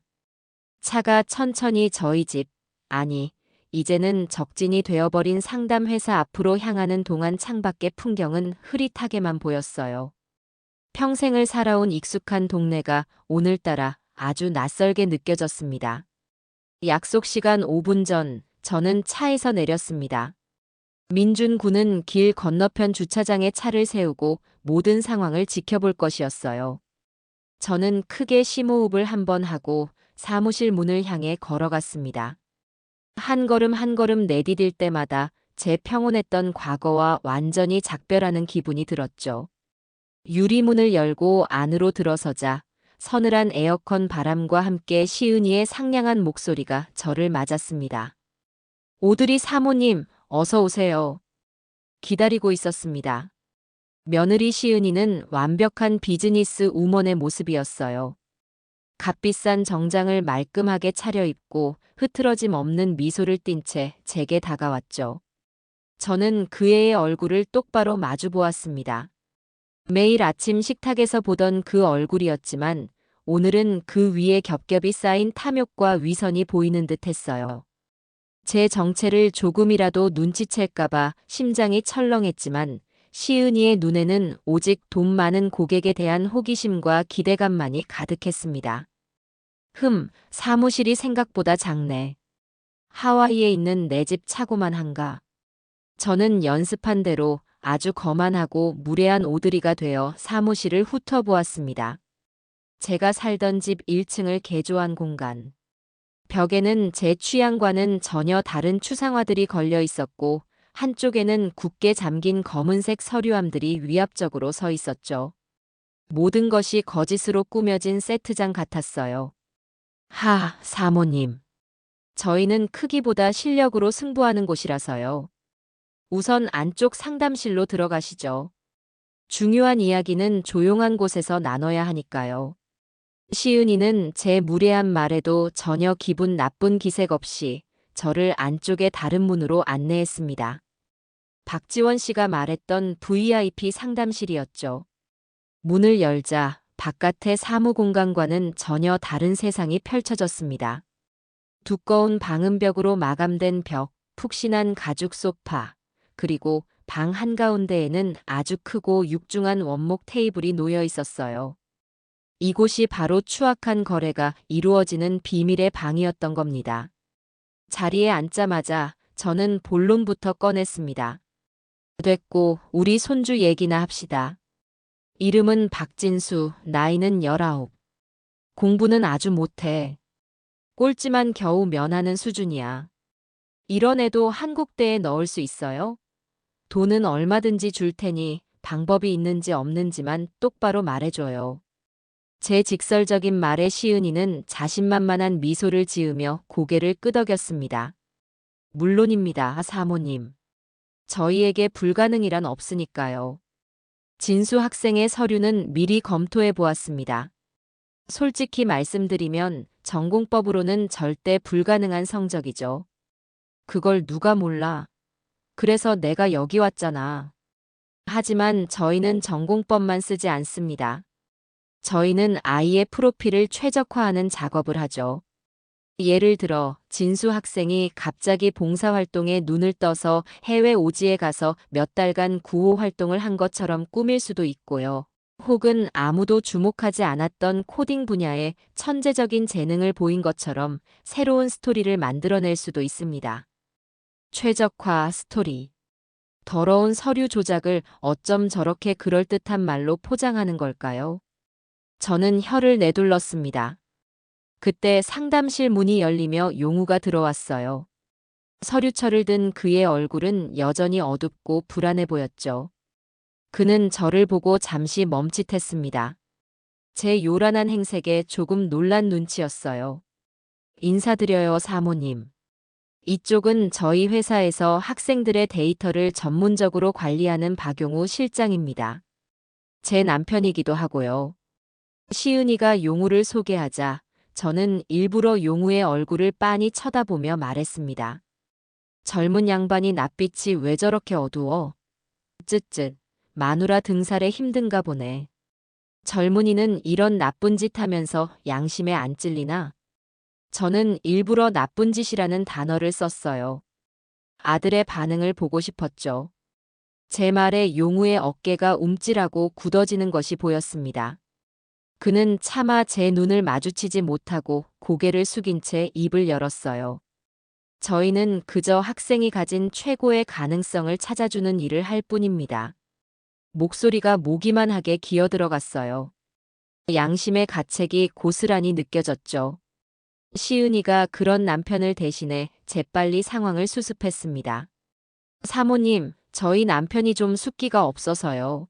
차가 천천히 저희 집, 아니, 이제는 적진이 되어버린 상담회사 앞으로 향하는 동안 창밖의 풍경은 흐릿하게만 보였어요. 평생을 살아온 익숙한 동네가 오늘따라 아주 낯설게 느껴졌습니다. 약속 시간 5분 전, 저는 차에서 내렸습니다. 민준 군은 길 건너편 주차장에 차를 세우고 모든 상황을 지켜볼 것이었어요. 저는 크게 심호흡을 한번 하고 사무실 문을 향해 걸어갔습니다. 한 걸음 한 걸음 내디딜 때마다 제 평온했던 과거와 완전히 작별하는 기분이 들었죠. 유리문을 열고 안으로 들어서자 서늘한 에어컨 바람과 함께 시은이의 상냥한 목소리가 저를 맞았습니다. 오드리 사모님, 어서 오세요. 기다리고 있었습니다. 며느리 시은이는 완벽한 비즈니스 우먼의 모습이었어요. 값비싼 정장을 말끔하게 차려입고 흐트러짐 없는 미소를 띤 채 제게 다가왔죠. 저는 그 애의 얼굴을 똑바로 마주 보았습니다. 매일 아침 식탁에서 보던 그 얼굴이었지만 오늘은 그 위에 겹겹이 쌓인 탐욕과 위선이 보이는 듯 했어요. 제 정체를 조금이라도 눈치챌까봐 심장이 철렁했지만 시은이의 눈에는 오직 돈 많은 고객에 대한 호기심과 기대감만이 가득했습니다. 사무실이 생각보다 작네. 하와이에 있는 내 집 차고만 한가. 저는 연습한 대로 아주 거만하고 무례한 오드리가 되어 사무실을 훑어보았습니다. 제가 살던 집 1층을 개조한 공간. 벽에는 제 취향과는 전혀 다른 추상화들이 걸려 있었고 한쪽에는 굳게 잠긴 검은색 서류함들이 위압적으로 서 있었죠. 모든 것이 거짓으로 꾸며진 세트장 같았어요. 사모님. 저희는 크기보다 실력으로 승부하는 곳이라서요. 우선 안쪽 상담실로 들어가시죠. 중요한 이야기는 조용한 곳에서 나눠야 하니까요. 시은이는 제 무례한 말에도 전혀 기분 나쁜 기색 없이 저를 안쪽의 다른 문으로 안내했습니다. 박지원 씨가 말했던 VIP 상담실이었죠. 문을 열자 바깥의 사무 공간과는 전혀 다른 세상이 펼쳐졌습니다. 두꺼운 방음벽으로 마감된 벽, 푹신한 가죽 소파, 그리고 방 한가운데에는 아주 크고 육중한 원목 테이블이 놓여 있었어요. 이곳이 바로 추악한 거래가 이루어지는 비밀의 방이었던 겁니다. 자리에 앉자마자 저는 본론부터 꺼냈습니다. 됐고, 우리 손주 얘기나 합시다. 이름은 박진수, 나이는 19. 공부는 아주 못해. 꼴찌만 겨우 면하는 수준이야. 이런 애도 한국대에 넣을 수 있어요? 돈은 얼마든지 줄 테니 방법이 있는지 없는지만 똑바로 말해줘요. 제 직설적인 말에 시은이는 자신만만한 미소를 지으며 고개를 끄덕였습니다. 물론입니다, 사모님. 저희에게 불가능이란 없으니까요. 진수 학생의 서류는 미리 검토해 보았습니다. 솔직히 말씀드리면 전공법으로는 절대 불가능한 성적이죠. 그걸 누가 몰라. 그래서 내가 여기 왔잖아. 하지만 저희는 전공법만 쓰지 않습니다. 저희는 아이의 프로필을 최적화하는 작업을 하죠. 예를 들어 진수 학생이 갑자기 봉사활동에 눈을 떠서 해외 오지에 가서 몇 달간 구호 활동을 한 것처럼 꾸밀 수도 있고요. 혹은 아무도 주목하지 않았던 코딩 분야에 천재적인 재능을 보인 것처럼 새로운 스토리를 만들어낼 수도 있습니다. 최적화 스토리. 더러운 서류 조작을 어쩜 저렇게 그럴듯한 말로 포장하는 걸까요? 저는 혀를 내둘렀습니다. 그때 상담실 문이 열리며 용우가 들어왔어요. 서류철을 든 그의 얼굴은 여전히 어둡고 불안해 보였죠. 그는 저를 보고 잠시 멈칫했습니다. 제 요란한 행색에 조금 놀란 눈치였어요. 인사드려요, 사모님. 이쪽은 저희 회사에서 학생들의 데이터를 전문적으로 관리하는 박용우 실장입니다. 제 남편이기도 하고요. 시은이가 용우를 소개하자 저는 일부러 용우의 얼굴을 빤히 쳐다보며 말했습니다. 젊은 양반이 낯빛이 왜 저렇게 어두워? 쯧쯧, 마누라 등살에 힘든가 보네. 젊은이는 이런 나쁜 짓 하면서 양심에 안 찔리나? 저는 일부러 나쁜 짓이라는 단어를 썼어요. 아들의 반응을 보고 싶었죠. 제 말에 용우의 어깨가 움찔하고 굳어지는 것이 보였습니다. 그는 차마 제 눈을 마주치지 못하고 고개를 숙인 채 입을 열었어요. 저희는 그저 학생이 가진 최고의 가능성을 찾아주는 일을 할 뿐입니다. 목소리가 모기만 하게 기어들어갔어요. 양심의 가책이 고스란히 느껴졌죠. 시은이가 그런 남편을 대신해 재빨리 상황을 수습했습니다. 사모님, 저희 남편이 좀 숫기가 없어서요.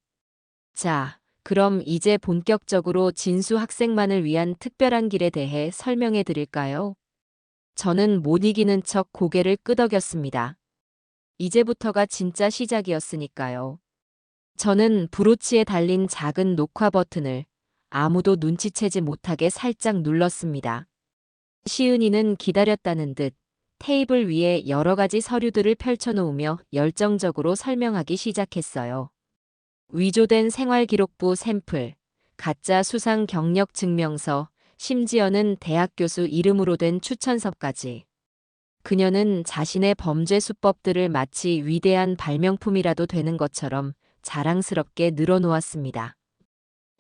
자, 그럼 이제 본격적으로 진수 학생만을 위한 특별한 길에 대해 설명해 드릴까요? 저는 못 이기는 척 고개를 끄덕였습니다. 이제부터가 진짜 시작이었으니까요. 저는 브로치에 달린 작은 녹화 버튼을 아무도 눈치채지 못하게 살짝 눌렀습니다. 시은이는 기다렸다는 듯 테이블 위에 여러 가지 서류들을 펼쳐놓으며 열정적으로 설명하기 시작했어요. 위조된 생활기록부 샘플, 가짜 수상 경력 증명서, 심지어는 대학 교수 이름으로 된 추천서까지. 그녀는 자신의 범죄 수법들을 마치 위대한 발명품이라도 되는 것처럼 자랑스럽게 늘어놓았습니다.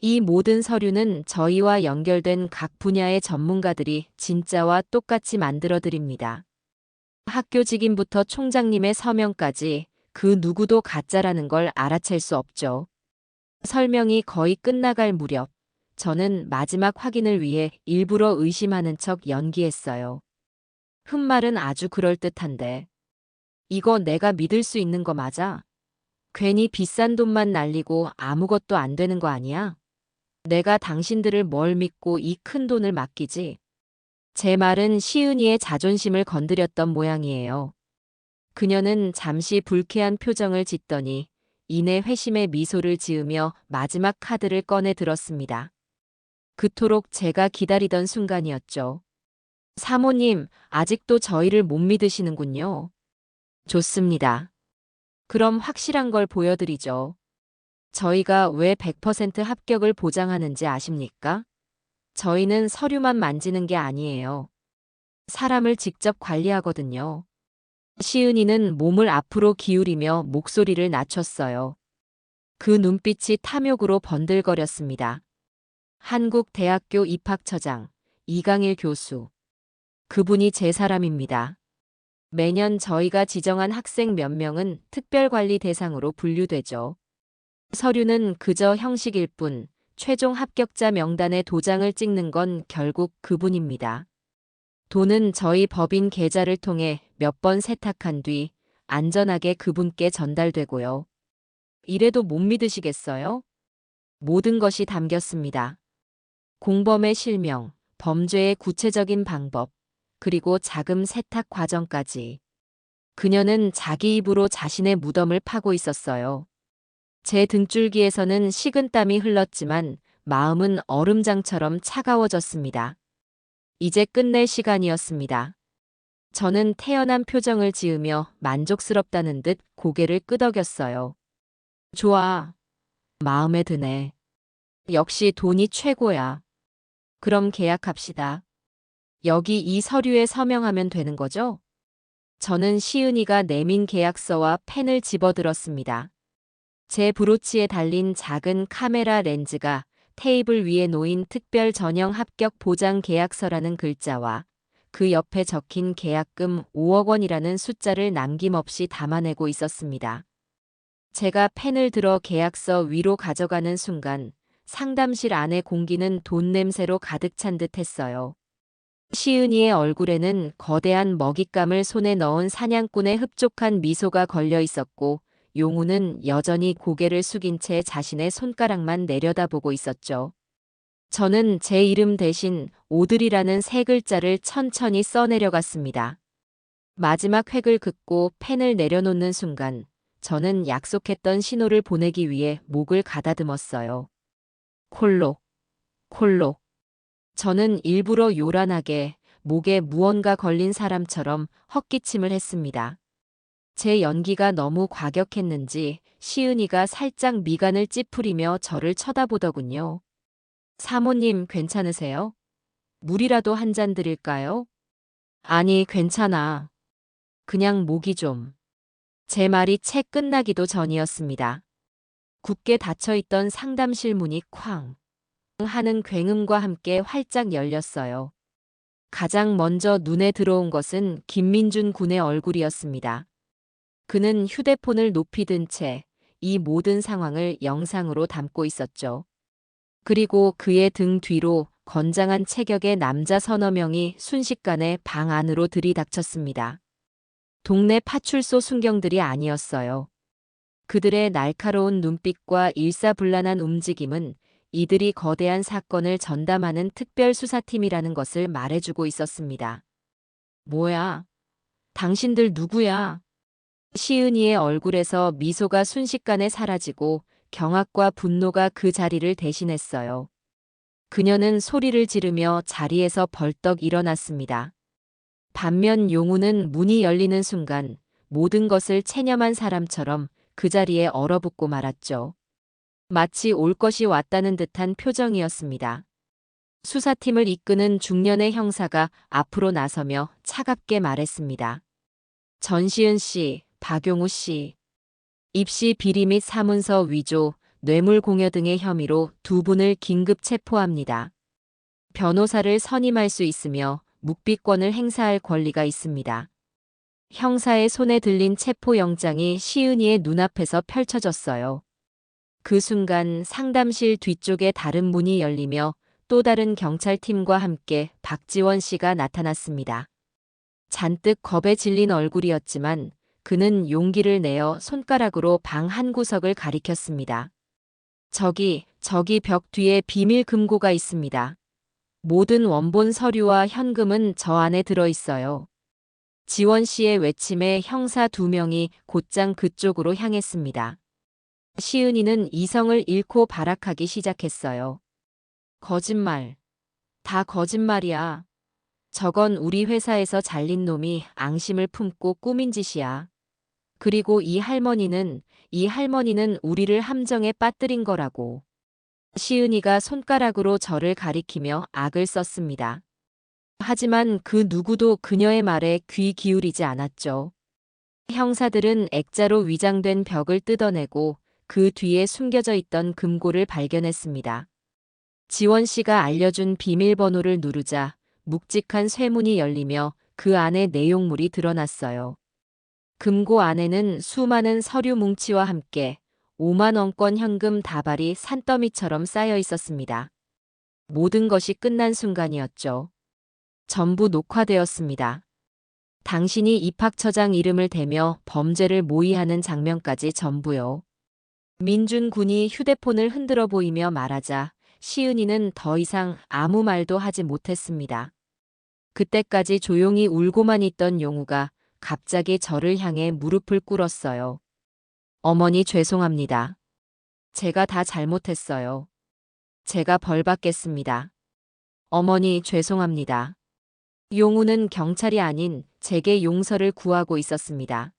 이 모든 서류는 저희와 연결된 각 분야의 전문가들이 진짜와 똑같이 만들어드립니다. 학교 직인부터 총장님의 서명까지 그 누구도 가짜라는 걸 알아챌 수 없죠. 설명이 거의 끝나갈 무렵, 저는 마지막 확인을 위해 일부러 의심하는 척 연기했어요. 흠말은 아주 그럴듯한데. 이거 내가 믿을 수 있는 거 맞아? 괜히 비싼 돈만 날리고 아무것도 안 되는 거 아니야? 내가 당신들을 뭘 믿고 이 큰 돈을 맡기지? 제 말은 시은이의 자존심을 건드렸던 모양이에요. 그녀는 잠시 불쾌한 표정을 짓더니 이내 회심의 미소를 지으며 마지막 카드를 꺼내 들었습니다. 그토록 제가 기다리던 순간이었죠. 사모님, 아직도 저희를 못 믿으시는군요. 좋습니다. 그럼 확실한 걸 보여드리죠. 저희가 왜 100% 합격을 보장하는지 아십니까? 저희는 서류만 만지는 게 아니에요. 사람을 직접 관리하거든요. 시은이는 몸을 앞으로 기울이며 목소리를 낮췄어요. 그 눈빛이 탐욕으로 번들거렸습니다. 한국대학교 입학처장 이강일 교수. 그분이 제 사람입니다. 매년 저희가 지정한 학생 몇 명은 특별관리 대상으로 분류되죠. 서류는 그저 형식일 뿐, 최종 합격자 명단에 도장을 찍는 건 결국 그분입니다. 돈은 저희 법인 계좌를 통해 몇 번 세탁한 뒤 안전하게 그분께 전달되고요. 이래도 못 믿으시겠어요? 모든 것이 담겼습니다. 공범의 실명, 범죄의 구체적인 방법, 그리고 자금 세탁 과정까지. 그녀는 자기 입으로 자신의 무덤을 파고 있었어요. 제 등줄기에서는 식은땀이 흘렀지만 마음은 얼음장처럼 차가워졌습니다. 이제 끝낼 시간이었습니다. 저는 태연한 표정을 지으며 만족스럽다는 듯 고개를 끄덕였어요. 좋아. 마음에 드네. 역시 돈이 최고야. 그럼 계약합시다. 여기 이 서류에 서명하면 되는 거죠? 저는 시은이가 내민 계약서와 펜을 집어들었습니다. 제 브로치에 달린 작은 카메라 렌즈가 테이블 위에 놓인 특별 전형 합격 보장 계약서라는 글자와 그 옆에 적힌 계약금 5억 원이라는 숫자를 남김없이 담아내고 있었습니다. 제가 펜을 들어 계약서 위로 가져가는 순간 상담실 안의 공기는 돈 냄새로 가득 찬 듯 했어요. 시은이의 얼굴에는 거대한 먹잇감을 손에 넣은 사냥꾼의 흡족한 미소가 걸려 있었고 용우는 여전히 고개를 숙인 채 자신의 손가락만 내려다보고 있었죠. 저는 제 이름 대신 오드리라는 세 글자를 천천히 써내려갔습니다. 마지막 획을 긋고 펜을 내려놓는 순간 저는 약속했던 신호를 보내기 위해 목을 가다듬었어요. 콜록, 콜록. 저는 일부러 요란하게 목에 무언가 걸린 사람처럼 헛기침을 했습니다. 제 연기가 너무 과격했는지 시은이가 살짝 미간을 찌푸리며 저를 쳐다보더군요. 사모님 괜찮으세요? 물이라도 한 잔 드릴까요? 아니, 괜찮아. 그냥 목이 좀. 제 말이 채 끝나기도 전이었습니다. 굳게 닫혀있던 상담실 문이 쾅 하는 굉음과 함께 활짝 열렸어요. 가장 먼저 눈에 들어온 것은 김민준 군의 얼굴이었습니다. 그는 휴대폰을 높이 든 채 이 모든 상황을 영상으로 담고 있었죠. 그리고 그의 등 뒤로 건장한 체격의 남자 서너 명이 순식간에 방 안으로 들이닥쳤습니다. 동네 파출소 순경들이 아니었어요. 그들의 날카로운 눈빛과 일사불란한 움직임은 이들이 거대한 사건을 전담하는 특별수사팀이라는 것을 말해주고 있었습니다. 뭐야? 당신들 누구야? 시은이의 얼굴에서 미소가 순식간에 사라지고 경악과 분노가 그 자리를 대신했어요. 그녀는 소리를 지르며 자리에서 벌떡 일어났습니다. 반면 용우는 문이 열리는 순간 모든 것을 체념한 사람처럼 그 자리에 얼어붙고 말았죠. 마치 올 것이 왔다는 듯한 표정이었습니다. 수사팀을 이끄는 중년의 형사가 앞으로 나서며 차갑게 말했습니다. 전시은 씨, 박용우 씨. 입시 비리 및 사문서 위조, 뇌물 공여 등의 혐의로 두 분을 긴급 체포합니다. 변호사를 선임할 수 있으며 묵비권을 행사할 권리가 있습니다. 형사의 손에 들린 체포영장이 시은이의 눈앞에서 펼쳐졌어요. 그 순간 상담실 뒤쪽에 다른 문이 열리며 또 다른 경찰팀과 함께 박지원 씨가 나타났습니다. 잔뜩 겁에 질린 얼굴이었지만 그는 용기를 내어 손가락으로 방 한 구석을 가리켰습니다. 저기 벽 뒤에 비밀 금고가 있습니다. 모든 원본 서류와 현금은 저 안에 들어있어요. 지원 씨의 외침에 형사 두 명이 곧장 그쪽으로 향했습니다. 시은이는 이성을 잃고 발악하기 시작했어요. 거짓말. 다 거짓말이야. 저건 우리 회사에서 잘린 놈이 앙심을 품고 꾸민 짓이야. 그리고 이 할머니는 우리를 함정에 빠뜨린 거라고. 시은이가 손가락으로 저를 가리키며 악을 썼습니다. 하지만 그 누구도 그녀의 말에 귀 기울이지 않았죠. 형사들은 액자로 위장된 벽을 뜯어내고 그 뒤에 숨겨져 있던 금고를 발견했습니다. 지원 씨가 알려준 비밀번호를 누르자 묵직한 쇠문이 열리며 그 안에 내용물이 드러났어요. 금고 안에는 수많은 서류 뭉치와 함께 5만 원권 현금 다발이 산더미처럼 쌓여 있었습니다. 모든 것이 끝난 순간이었죠. 전부 녹화되었습니다. 당신이 입학처장 이름을 대며 범죄를 모의하는 장면까지 전부요. 민준 군이 휴대폰을 흔들어 보이며 말하자 시은이는 더 이상 아무 말도 하지 못했습니다. 그때까지 조용히 울고만 있던 용우가 갑자기 저를 향해 무릎을 꿇었어요. 어머니 죄송합니다. 제가 다 잘못했어요. 제가 벌 받겠습니다. 어머니 죄송합니다. 용우는 경찰이 아닌 제게 용서를 구하고 있었습니다.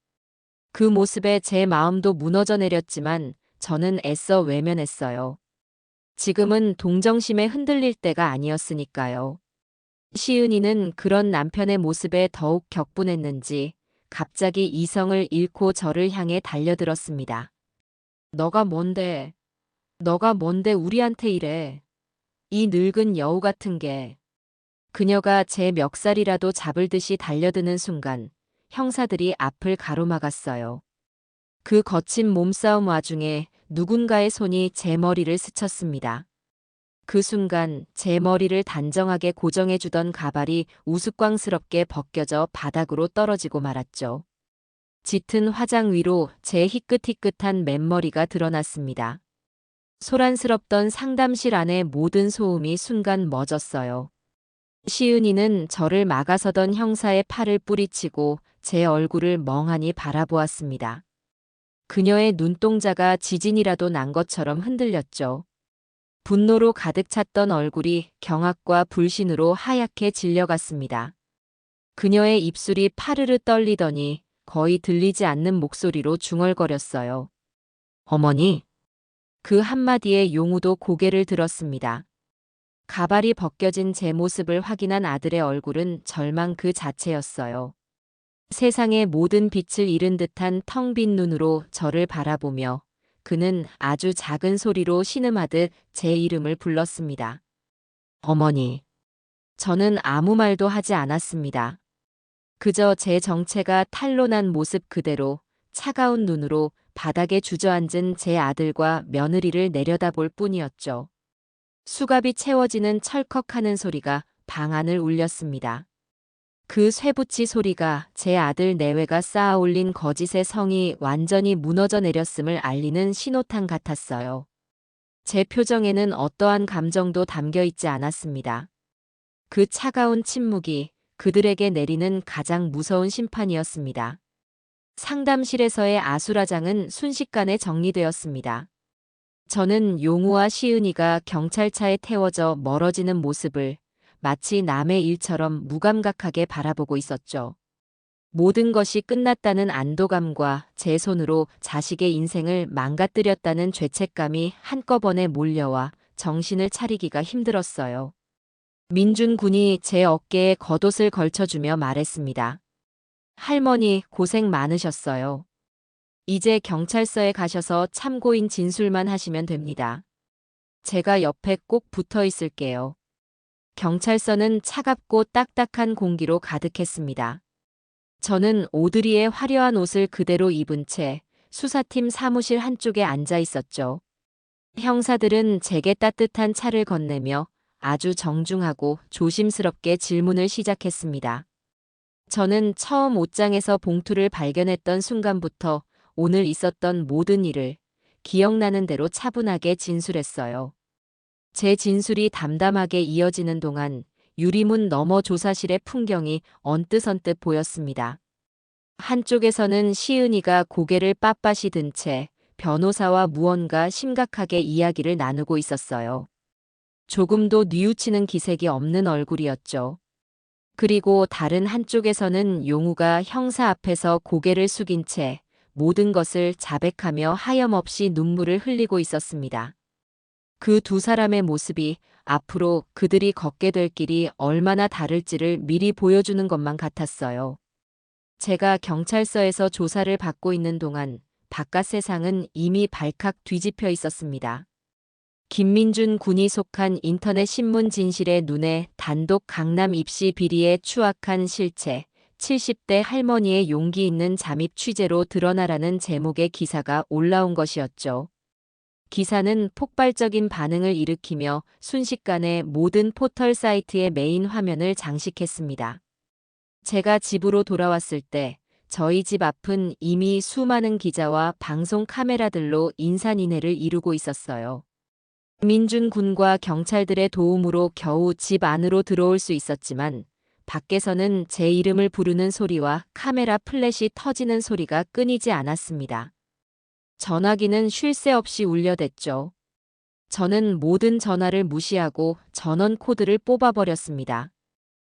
그 모습에 제 마음도 무너져 내렸지만 저는 애써 외면했어요. 지금은 동정심에 흔들릴 때가 아니었으니까요. 시은이는 그런 남편의 모습에 더욱 격분했는지 갑자기 이성을 잃고 저를 향해 달려들었습니다. 너가 뭔데? 너가 뭔데 우리한테 이래? 이 늙은 여우 같은 게. 그녀가 제 멱살이라도 잡을 듯이 달려드는 순간 형사들이 앞을 가로막았어요. 그 거친 몸싸움 와중에 누군가의 손이 제 머리를 스쳤습니다. 그 순간 제 머리를 단정하게 고정해주던 가발이 우스꽝스럽게 벗겨져 바닥으로 떨어지고 말았죠. 짙은 화장 위로 제 희끗희끗한 맨머리가 드러났습니다. 소란스럽던 상담실 안의 모든 소음이 순간 멎었어요. 시은이는 저를 막아서던 형사의 팔을 뿌리치고 제 얼굴을 멍하니 바라보았습니다. 그녀의 눈동자가 지진이라도 난 것처럼 흔들렸죠. 분노로 가득 찼던 얼굴이 경악과 불신으로 하얗게 질려갔습니다. 그녀의 입술이 파르르 떨리더니 거의 들리지 않는 목소리로 중얼거렸어요. 어머니. 그 한마디에 용우도 고개를 들었습니다. 가발이 벗겨진 제 모습을 확인한 아들의 얼굴은 절망 그 자체였어요. 세상의 모든 빛을 잃은 듯한 텅 빈 눈으로 저를 바라보며 그는 아주 작은 소리로 신음하듯 제 이름을 불렀습니다. 어머니. 저는 아무 말도 하지 않았습니다. 그저 제 정체가 탄로난 모습 그대로 차가운 눈으로 바닥에 주저앉은 제 아들과 며느리를 내려다볼 뿐이었죠. 수갑이 채워지는 철컥하는 소리가 방 안을 울렸습니다. 그 쇠붙이 소리가 제 아들 내외가 쌓아 올린 거짓의 성이 완전히 무너져 내렸음을 알리는 신호탄 같았어요. 제 표정에는 어떠한 감정도 담겨 있지 않았습니다. 그 차가운 침묵이 그들에게 내리는 가장 무서운 심판이었습니다. 상담실에서의 아수라장은 순식간에 정리되었습니다. 저는 용우와 시은이가 경찰차에 태워져 멀어지는 모습을 마치 남의 일처럼 무감각하게 바라보고 있었죠. 모든 것이 끝났다는 안도감과 제 손으로 자식의 인생을 망가뜨렸다는 죄책감이 한꺼번에 몰려와 정신을 차리기가 힘들었어요. 민준 군이 제 어깨에 겉옷을 걸쳐주며 말했습니다. 할머니 고생 많으셨어요. 이제 경찰서에 가셔서 참고인 진술만 하시면 됩니다. 제가 옆에 꼭 붙어 있을게요. 경찰서는 차갑고 딱딱한 공기로 가득했습니다. 저는 오드리의 화려한 옷을 그대로 입은 채 수사팀 사무실 한쪽에 앉아 있었죠. 형사들은 제게 따뜻한 차를 건네며 아주 정중하고 조심스럽게 질문을 시작했습니다. 저는 처음 옷장에서 봉투를 발견했던 순간부터 오늘 있었던 모든 일을 기억나는 대로 차분하게 진술했어요. 제 진술이 담담하게 이어지는 동안 유리문 너머 조사실의 풍경이 언뜻언뜻 보였습니다. 한쪽에서는 시은이가 고개를 빳빳이 든 채 변호사와 무언가 심각하게 이야기를 나누고 있었어요. 조금도 뉘우치는 기색이 없는 얼굴이었죠. 그리고 다른 한쪽에서는 용우가 형사 앞에서 고개를 숙인 채 모든 것을 자백하며 하염없이 눈물을 흘리고 있었습니다. 그 두 사람의 모습이 앞으로 그들이 걷게 될 길이 얼마나 다를지를 미리 보여주는 것만 같았어요. 제가 경찰서에서 조사를 받고 있는 동안 바깥 세상은 이미 발칵 뒤집혀 있었습니다. 김민준 군이 속한 인터넷 신문 진실의 눈에 단독 강남 입시 비리의 추악한 실체, 70대 할머니의 용기 있는 잠입 취재로 드러나라는 제목의 기사가 올라온 것이었죠. 기사는 폭발적인 반응을 일으키며 순식간에 모든 포털 사이트의 메인 화면을 장식했습니다. 제가 집으로 돌아왔을 때 저희 집 앞은 이미 수많은 기자와 방송 카메라들로 인산인해를 이루고 있었어요. 민준 군과 경찰들의 도움으로 겨우 집 안으로 들어올 수 있었지만 밖에서는 제 이름을 부르는 소리와 카메라 플래시 터지는 소리가 끊이지 않았습니다. 전화기는 쉴 새 없이 울려댔죠. 저는 모든 전화를 무시하고 전원 코드를 뽑아버렸습니다.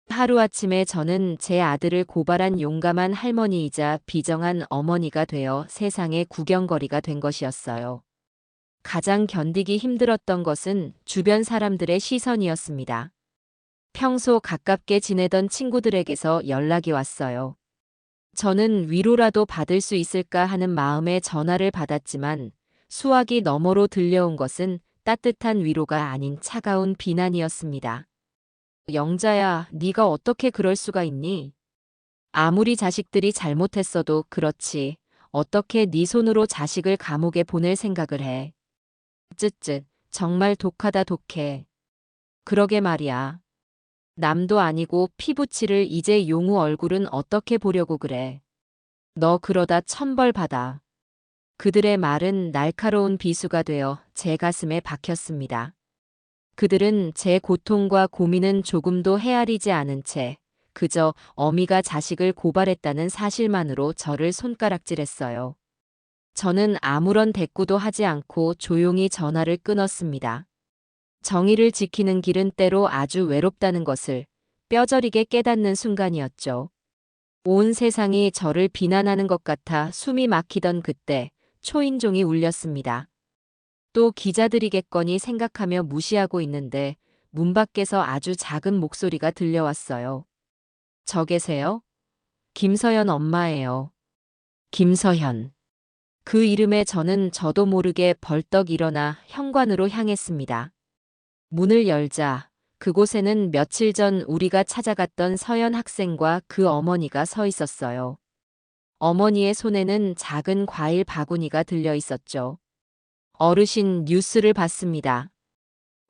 하루아침에 저는 제 아들을 고발한 용감한 할머니이자 비정한 어머니가 되어 세상의 구경거리가 된 것이었어요. 가장 견디기 힘들었던 것은 주변 사람들의 시선이었습니다. 평소 가깝게 지내던 친구들에게서 연락이 왔어요. 저는 위로라도 받을 수 있을까 하는 마음에 전화를 받았지만 수화기 너머로 들려온 것은 따뜻한 위로가 아닌 차가운 비난이었습니다. 영자야, 네가 어떻게 그럴 수가 있니? 아무리 자식들이 잘못했어도 그렇지. 어떻게 네 손으로 자식을 감옥에 보낼 생각을 해? 쯧쯧, 정말 독하다 독해. 그러게 말이야. 남도 아니고 피부치를 이제 용우 얼굴은 어떻게 보려고 그래. 너 그러다 천벌 받아. 그들의 말은 날카로운 비수가 되어 제 가슴에 박혔습니다. 그들은 제 고통과 고민은 조금도 헤아리지 않은 채 그저 어미가 자식을 고발했다는 사실만으로 저를 손가락질했어요. 저는 아무런 대꾸도 하지 않고 조용히 전화를 끊었습니다. 정의를 지키는 길은 때로 아주 외롭다는 것을 뼈저리게 깨닫는 순간이었죠. 온 세상이 저를 비난하는 것 같아 숨이 막히던 그때 초인종이 울렸습니다. 또 기자들이겠거니 생각하며 무시하고 있는데 문 밖에서 아주 작은 목소리가 들려왔어요. 저 계세요? 김서연 엄마예요. 김서연. 그 이름에 저도 모르게 벌떡 일어나 현관으로 향했습니다. 문을 열자 그곳에는 며칠 전 우리가 찾아갔던 서연 학생과 그 어머니가 서 있었어요. 어머니의 손에는 작은 과일 바구니가 들려 있었죠. 어르신, 뉴스를 봤습니다.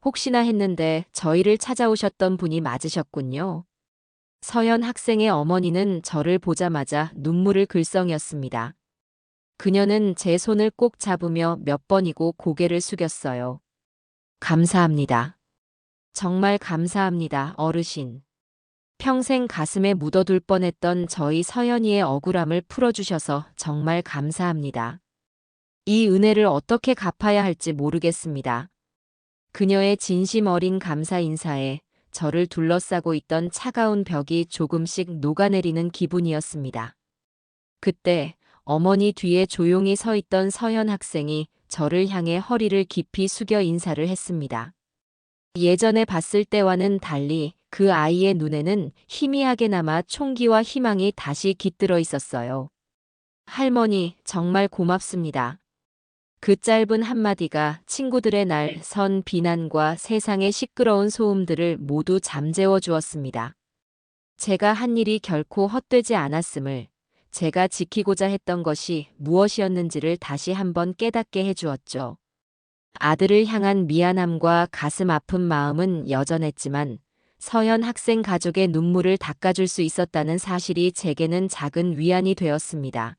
혹시나 했는데 저희를 찾아오셨던 분이 맞으셨군요. 서연 학생의 어머니는 저를 보자마자 눈물을 글썽였습니다. 그녀는 제 손을 꼭 잡으며 몇 번이고 고개를 숙였어요. 감사합니다. 정말 감사합니다, 어르신. 평생 가슴에 묻어둘 뻔했던 저희 서연이의 억울함을 풀어주셔서 정말 감사합니다. 이 은혜를 어떻게 갚아야 할지 모르겠습니다. 그녀의 진심 어린 감사 인사에 저를 둘러싸고 있던 차가운 벽이 조금씩 녹아내리는 기분이었습니다. 그때 어머니 뒤에 조용히 서 있던 서연 학생이 저를 향해 허리를 깊이 숙여 인사를 했습니다. 예전에 봤을 때와는 달리 그 아이의 눈에는 희미하게나마 총기와 희망이 다시 깃들어 있었어요. 할머니, 정말 고맙습니다. 그 짧은 한마디가 친구들의 날 선 비난과 세상의 시끄러운 소음들을 모두 잠재워 주었습니다. 제가 한 일이 결코 헛되지 않았음을, 제가 지키고자 했던 것이 무엇이었는지를 다시 한번 깨닫게 해주었죠. 아들을 향한 미안함과 가슴 아픈 마음은 여전했지만 서연 학생 가족의 눈물을 닦아줄 수 있었다는 사실이 제게는 작은 위안이 되었습니다.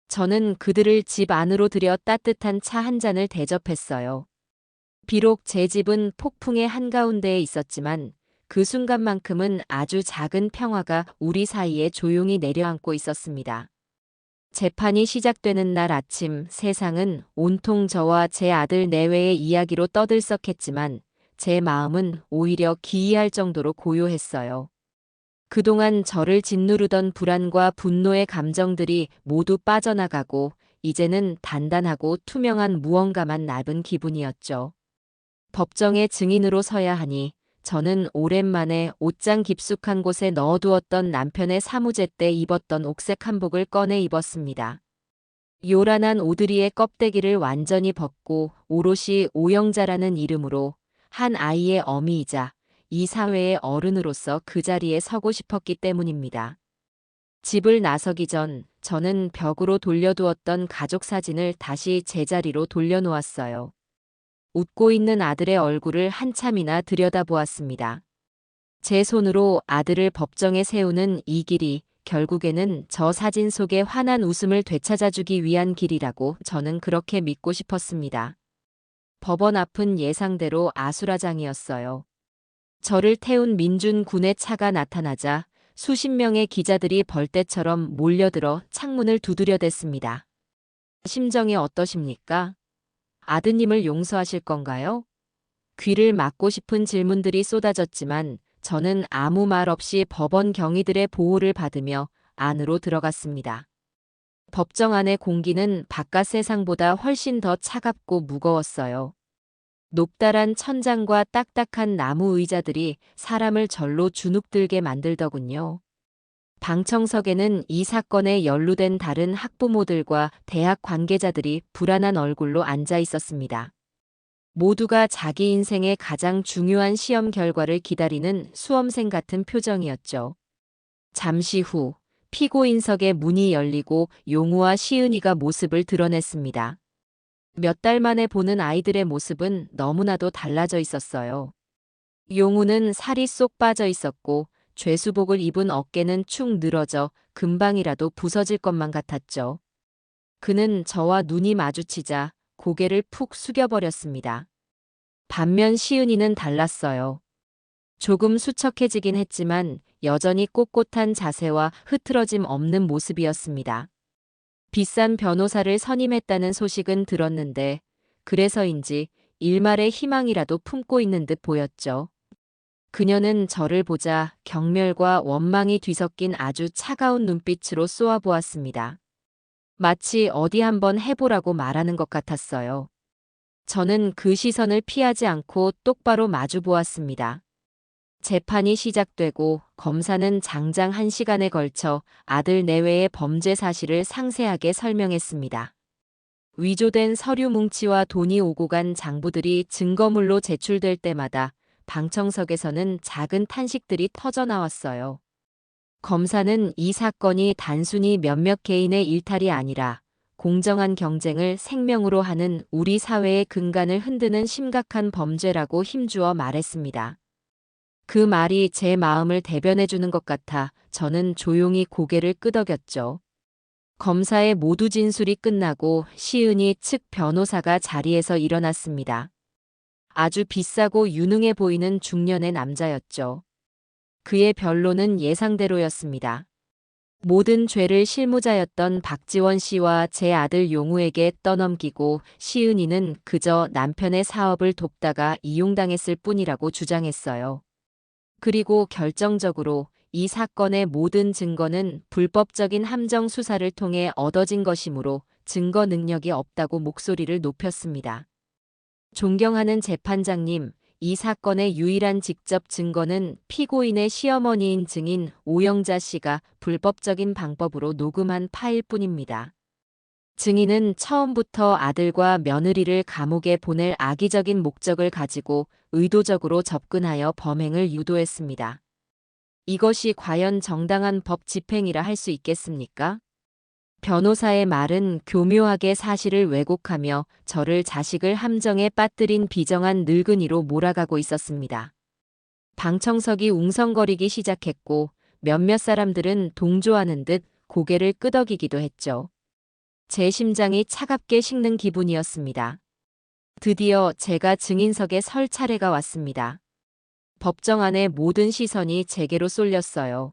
저는 그들을 집 안으로 들여 따뜻한 차 한 잔을 대접했어요. 비록 제 집은 폭풍의 한가운데에 있었지만 그 순간만큼은 아주 작은 평화가 우리 사이에 조용히 내려앉고 있었습니다. 재판이 시작되는 날 아침 세상은 온통 저와 제 아들 내외의 이야기로 떠들썩했지만 제 마음은 오히려 기이할 정도로 고요했어요. 그동안 저를 짓누르던 불안과 분노의 감정들이 모두 빠져나가고 이제는 단단하고 투명한 무언가만 남은 기분이었죠. 법정의 증인으로 서야 하니 저는 오랜만에 옷장 깊숙한 곳에 넣어두었던 남편의 사무제 때 입었던 옥색 한복을 꺼내 입었습니다. 요란한 오드리의 껍데기를 완전히 벗고 오롯이 오영자라는 이름으로 한 아이의 어미이자 이 사회의 어른으로서 그 자리에 서고 싶었기 때문입니다. 집을 나서기 전 저는 벽으로 돌려두었던 가족 사진을 다시 제자리로 돌려놓았어요. 웃고 있는 아들의 얼굴을 한참이나 들여다보았습니다. 제 손으로 아들을 법정에 세우는 이 길이 결국에는 저 사진 속의 환한 웃음을 되찾아주기 위한 길이라고 저는 그렇게 믿고 싶었습니다. 법원 앞은 예상대로 아수라장이었어요. 저를 태운 민준 군의 차가 나타나자 수십 명의 기자들이 벌떼처럼 몰려들어 창문을 두드려댔습니다. 심정이 어떠십니까? 아드님을 용서하실 건가요? 귀를 막고 싶은 질문들이 쏟아졌지만 저는 아무 말 없이 법원 경위들의 보호를 받으며 안으로 들어갔습니다. 법정 안의 공기는 바깥 세상보다 훨씬 더 차갑고 무거웠어요. 높다란 천장과 딱딱한 나무 의자들이 사람을 절로 주눅들게 만들더군요. 방청석에는 이 사건에 연루된 다른 학부모들과 대학 관계자들이 불안한 얼굴로 앉아 있었습니다. 모두가 자기 인생의 가장 중요한 시험 결과를 기다리는 수험생 같은 표정이었죠. 잠시 후 피고인석의 문이 열리고 용우와 시은이가 모습을 드러냈습니다. 몇 달 만에 보는 아이들의 모습은 너무나도 달라져 있었어요. 용우는 살이 쏙 빠져 있었고 죄수복을 입은 어깨는 축 늘어져 금방이라도 부서질 것만 같았죠. 그는 저와 눈이 마주치자 고개를 푹 숙여버렸습니다. 반면 시은이는 달랐어요. 조금 수척해지긴 했지만 여전히 꼿꼿한 자세와 흐트러짐 없는 모습이었습니다. 비싼 변호사를 선임했다는 소식은 들었는데 그래서인지 일말의 희망이라도 품고 있는 듯 보였죠. 그녀는 저를 보자 경멸과 원망이 뒤섞인 아주 차가운 눈빛으로 쏘아보았습니다. 마치 어디 한번 해보라고 말하는 것 같았어요. 저는 그 시선을 피하지 않고 똑바로 마주 보았습니다. 재판이 시작되고 검사는 장장 1시간에 걸쳐 아들 내외의 범죄 사실을 상세하게 설명했습니다. 위조된 서류 뭉치와 돈이 오고 간 장부들이 증거물로 제출될 때마다 방청석에서는 작은 탄식들이 터져 나왔어요. 검사는 이 사건이 단순히 몇몇 개인의 일탈이 아니라 공정한 경쟁을 생명으로 하는 우리 사회의 근간을 흔드는 심각한 범죄라고 힘주어 말했습니다. 그 말이 제 마음을 대변해주는 것 같아 저는 조용히 고개를 끄덕였죠. 검사의 모두 진술이 끝나고 시은이 측 변호사가 자리에서 일어났습니다. 아주 비싸고 유능해 보이는 중년의 남자였죠. 그의 변론은 예상대로였습니다. 모든 죄를 실무자였던 박지원 씨와 제 아들 용우에게 떠넘기고 시은이는 그저 남편의 사업을 돕다가 이용당했을 뿐이라고 주장했어요. 그리고 결정적으로 이 사건의 모든 증거는 불법적인 함정 수사를 통해 얻어진 것이므로 증거 능력이 없다고 목소리를 높였습니다. 존경하는 재판장님, 이 사건의 유일한 직접 증거는 피고인의 시어머니인 증인 오영자 씨가 불법적인 방법으로 녹음한 파일뿐입니다. 증인은 처음부터 아들과 며느리를 감옥에 보낼 악의적인 목적을 가지고 의도적으로 접근하여 범행을 유도했습니다. 이것이 과연 정당한 법 집행이라 할 수 있겠습니까? 변호사의 말은 교묘하게 사실을 왜곡하며 저를 자식을 함정에 빠뜨린 비정한 늙은이로 몰아가고 있었습니다. 방청석이 웅성거리기 시작했고 몇몇 사람들은 동조하는 듯 고개를 끄덕이기도 했죠. 제 심장이 차갑게 식는 기분이었습니다. 드디어 제가 증인석에 설 차례가 왔습니다. 법정 안의 모든 시선이 제게로 쏠렸어요.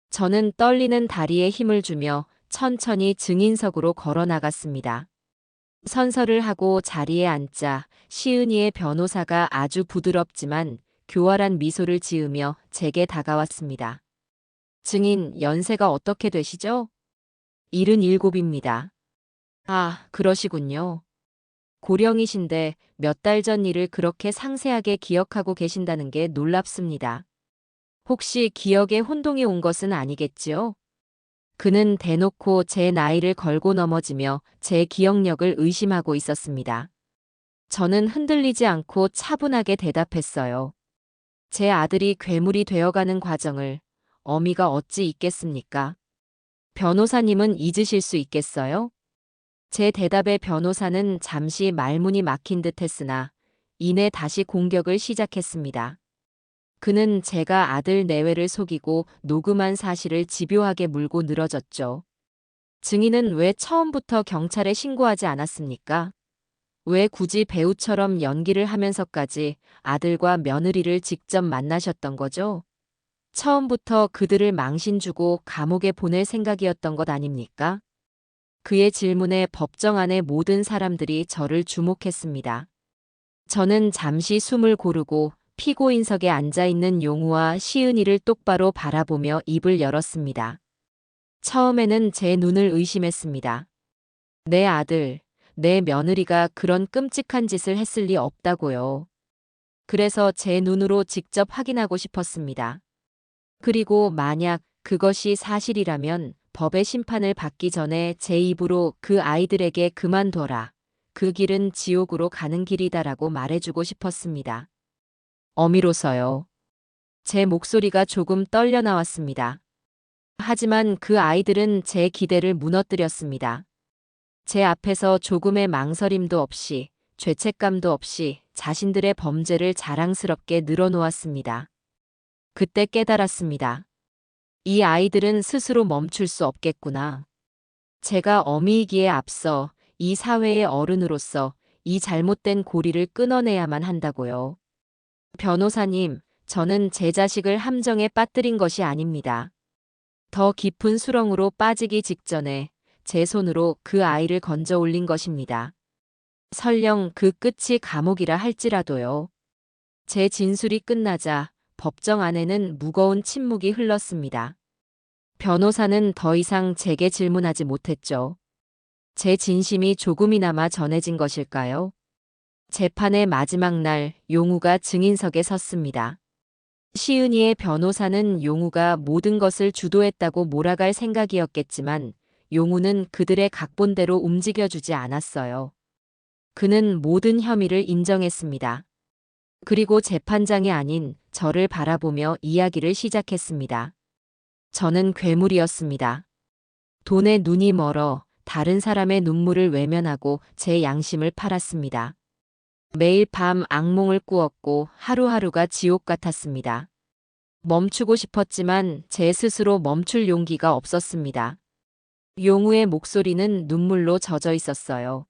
저는 떨리는 다리에 힘을 주며 천천히 증인석으로 걸어 나갔습니다. 선서를 하고 자리에 앉자 시은이의 변호사가 아주 부드럽지만 교활한 미소를 지으며 제게 다가왔습니다. 증인 연세가 어떻게 되시죠? 77입니다. 아, 그러시군요. 고령이신데 몇 달 전 일을 그렇게 상세하게 기억하고 계신다는 게 놀랍습니다. 혹시 기억에 혼동이 온 것은 아니겠지요? 그는 대놓고 제 나이를 걸고 넘어지며 제 기억력을 의심하고 있었습니다. 저는 흔들리지 않고 차분하게 대답했어요. 제 아들이 괴물이 되어가는 과정을 어미가 어찌 잊겠습니까? 변호사님은 잊으실 수 있겠어요? 제 대답에 변호사는 잠시 말문이 막힌 듯 했으나 이내 다시 공격을 시작했습니다. 그는 제가 아들 내외를 속이고 녹음한 사실을 집요하게 물고 늘어졌죠. 증인은 왜 처음부터 경찰에 신고하지 않았습니까? 왜 굳이 배우처럼 연기를 하면서까지 아들과 며느리를 직접 만나셨던 거죠? 처음부터 그들을 망신 주고 감옥에 보낼 생각이었던 것 아닙니까? 그의 질문에 법정 안의 모든 사람들이 저를 주목했습니다. 저는 잠시 숨을 고르고 피고인석에 앉아있는 용우와 시은이를 똑바로 바라보며 입을 열었습니다. 처음에는 제 눈을 의심했습니다. 내 아들, 내 며느리가 그런 끔찍한 짓을 했을 리 없다고요. 그래서 제 눈으로 직접 확인하고 싶었습니다. 그리고 만약 그것이 사실이라면 법의 심판을 받기 전에 제 입으로 그 아이들에게 그만둬라. 그 길은 지옥으로 가는 길이다라고 말해주고 싶었습니다. 어미로서요. 제 목소리가 조금 떨려 나왔습니다. 하지만 그 아이들은 제 기대를 무너뜨렸습니다. 제 앞에서 조금의 망설임도 없이, 죄책감도 없이 자신들의 범죄를 자랑스럽게 늘어놓았습니다. 그때 깨달았습니다. 이 아이들은 스스로 멈출 수 없겠구나. 제가 어미이기에 앞서 이 사회의 어른으로서 이 잘못된 고리를 끊어내야만 한다고요. 변호사님, 저는 제 자식을 함정에 빠뜨린 것이 아닙니다. 더 깊은 수렁으로 빠지기 직전에 제 손으로 그 아이를 건져 올린 것입니다. 설령 그 끝이 감옥이라 할지라도요. 제 진술이 끝나자 법정 안에는 무거운 침묵이 흘렀습니다. 변호사는 더 이상 제게 질문하지 못했죠. 제 진심이 조금이나마 전해진 것일까요? 재판의 마지막 날 용우가 증인석에 섰습니다. 시은이의 변호사는 용우가 모든 것을 주도했다고 몰아갈 생각이었겠지만 용우는 그들의 각본대로 움직여주지 않았어요. 그는 모든 혐의를 인정했습니다. 그리고 재판장이 아닌 저를 바라보며 이야기를 시작했습니다. 저는 괴물이었습니다. 돈에 눈이 멀어 다른 사람의 눈물을 외면하고 제 양심을 팔았습니다. 매일 밤 악몽을 꾸었고 하루하루가 지옥 같았습니다. 멈추고 싶었지만 제 스스로 멈출 용기가 없었습니다. 용우의 목소리는 눈물로 젖어 있었어요.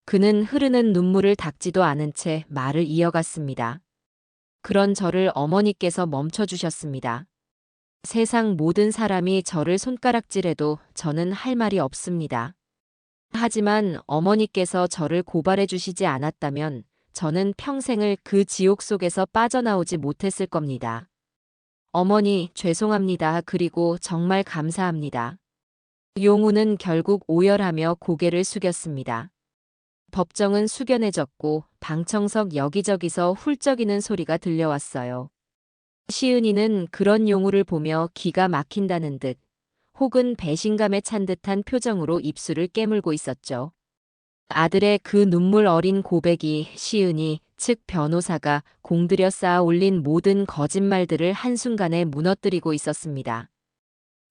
그는 흐르는 눈물을 닦지도 않은 채 말을 이어갔습니다. 그런 저를 어머니께서 멈춰주셨습니다. 세상 모든 사람이 저를 손가락질해도 저는 할 말이 없습니다. 하지만 어머니께서 저를 고발해 주시지 않았다면 저는 평생을 그 지옥 속에서 빠져나오지 못했을 겁니다. 어머니, 죄송합니다. 그리고 정말 감사합니다. 용우는 결국 오열하며 고개를 숙였습니다. 법정은 숙연해졌고 방청석 여기저기서 훌쩍이는 소리가 들려왔어요. 시은이는 그런 용우를 보며 기가 막힌다는 듯 혹은 배신감에 찬 듯한 표정으로 입술을 깨물고 있었죠. 아들의 그 눈물 어린 고백이 시은이, 즉 변호사가 공들여 쌓아 올린 모든 거짓말들을 한순간에 무너뜨리고 있었습니다.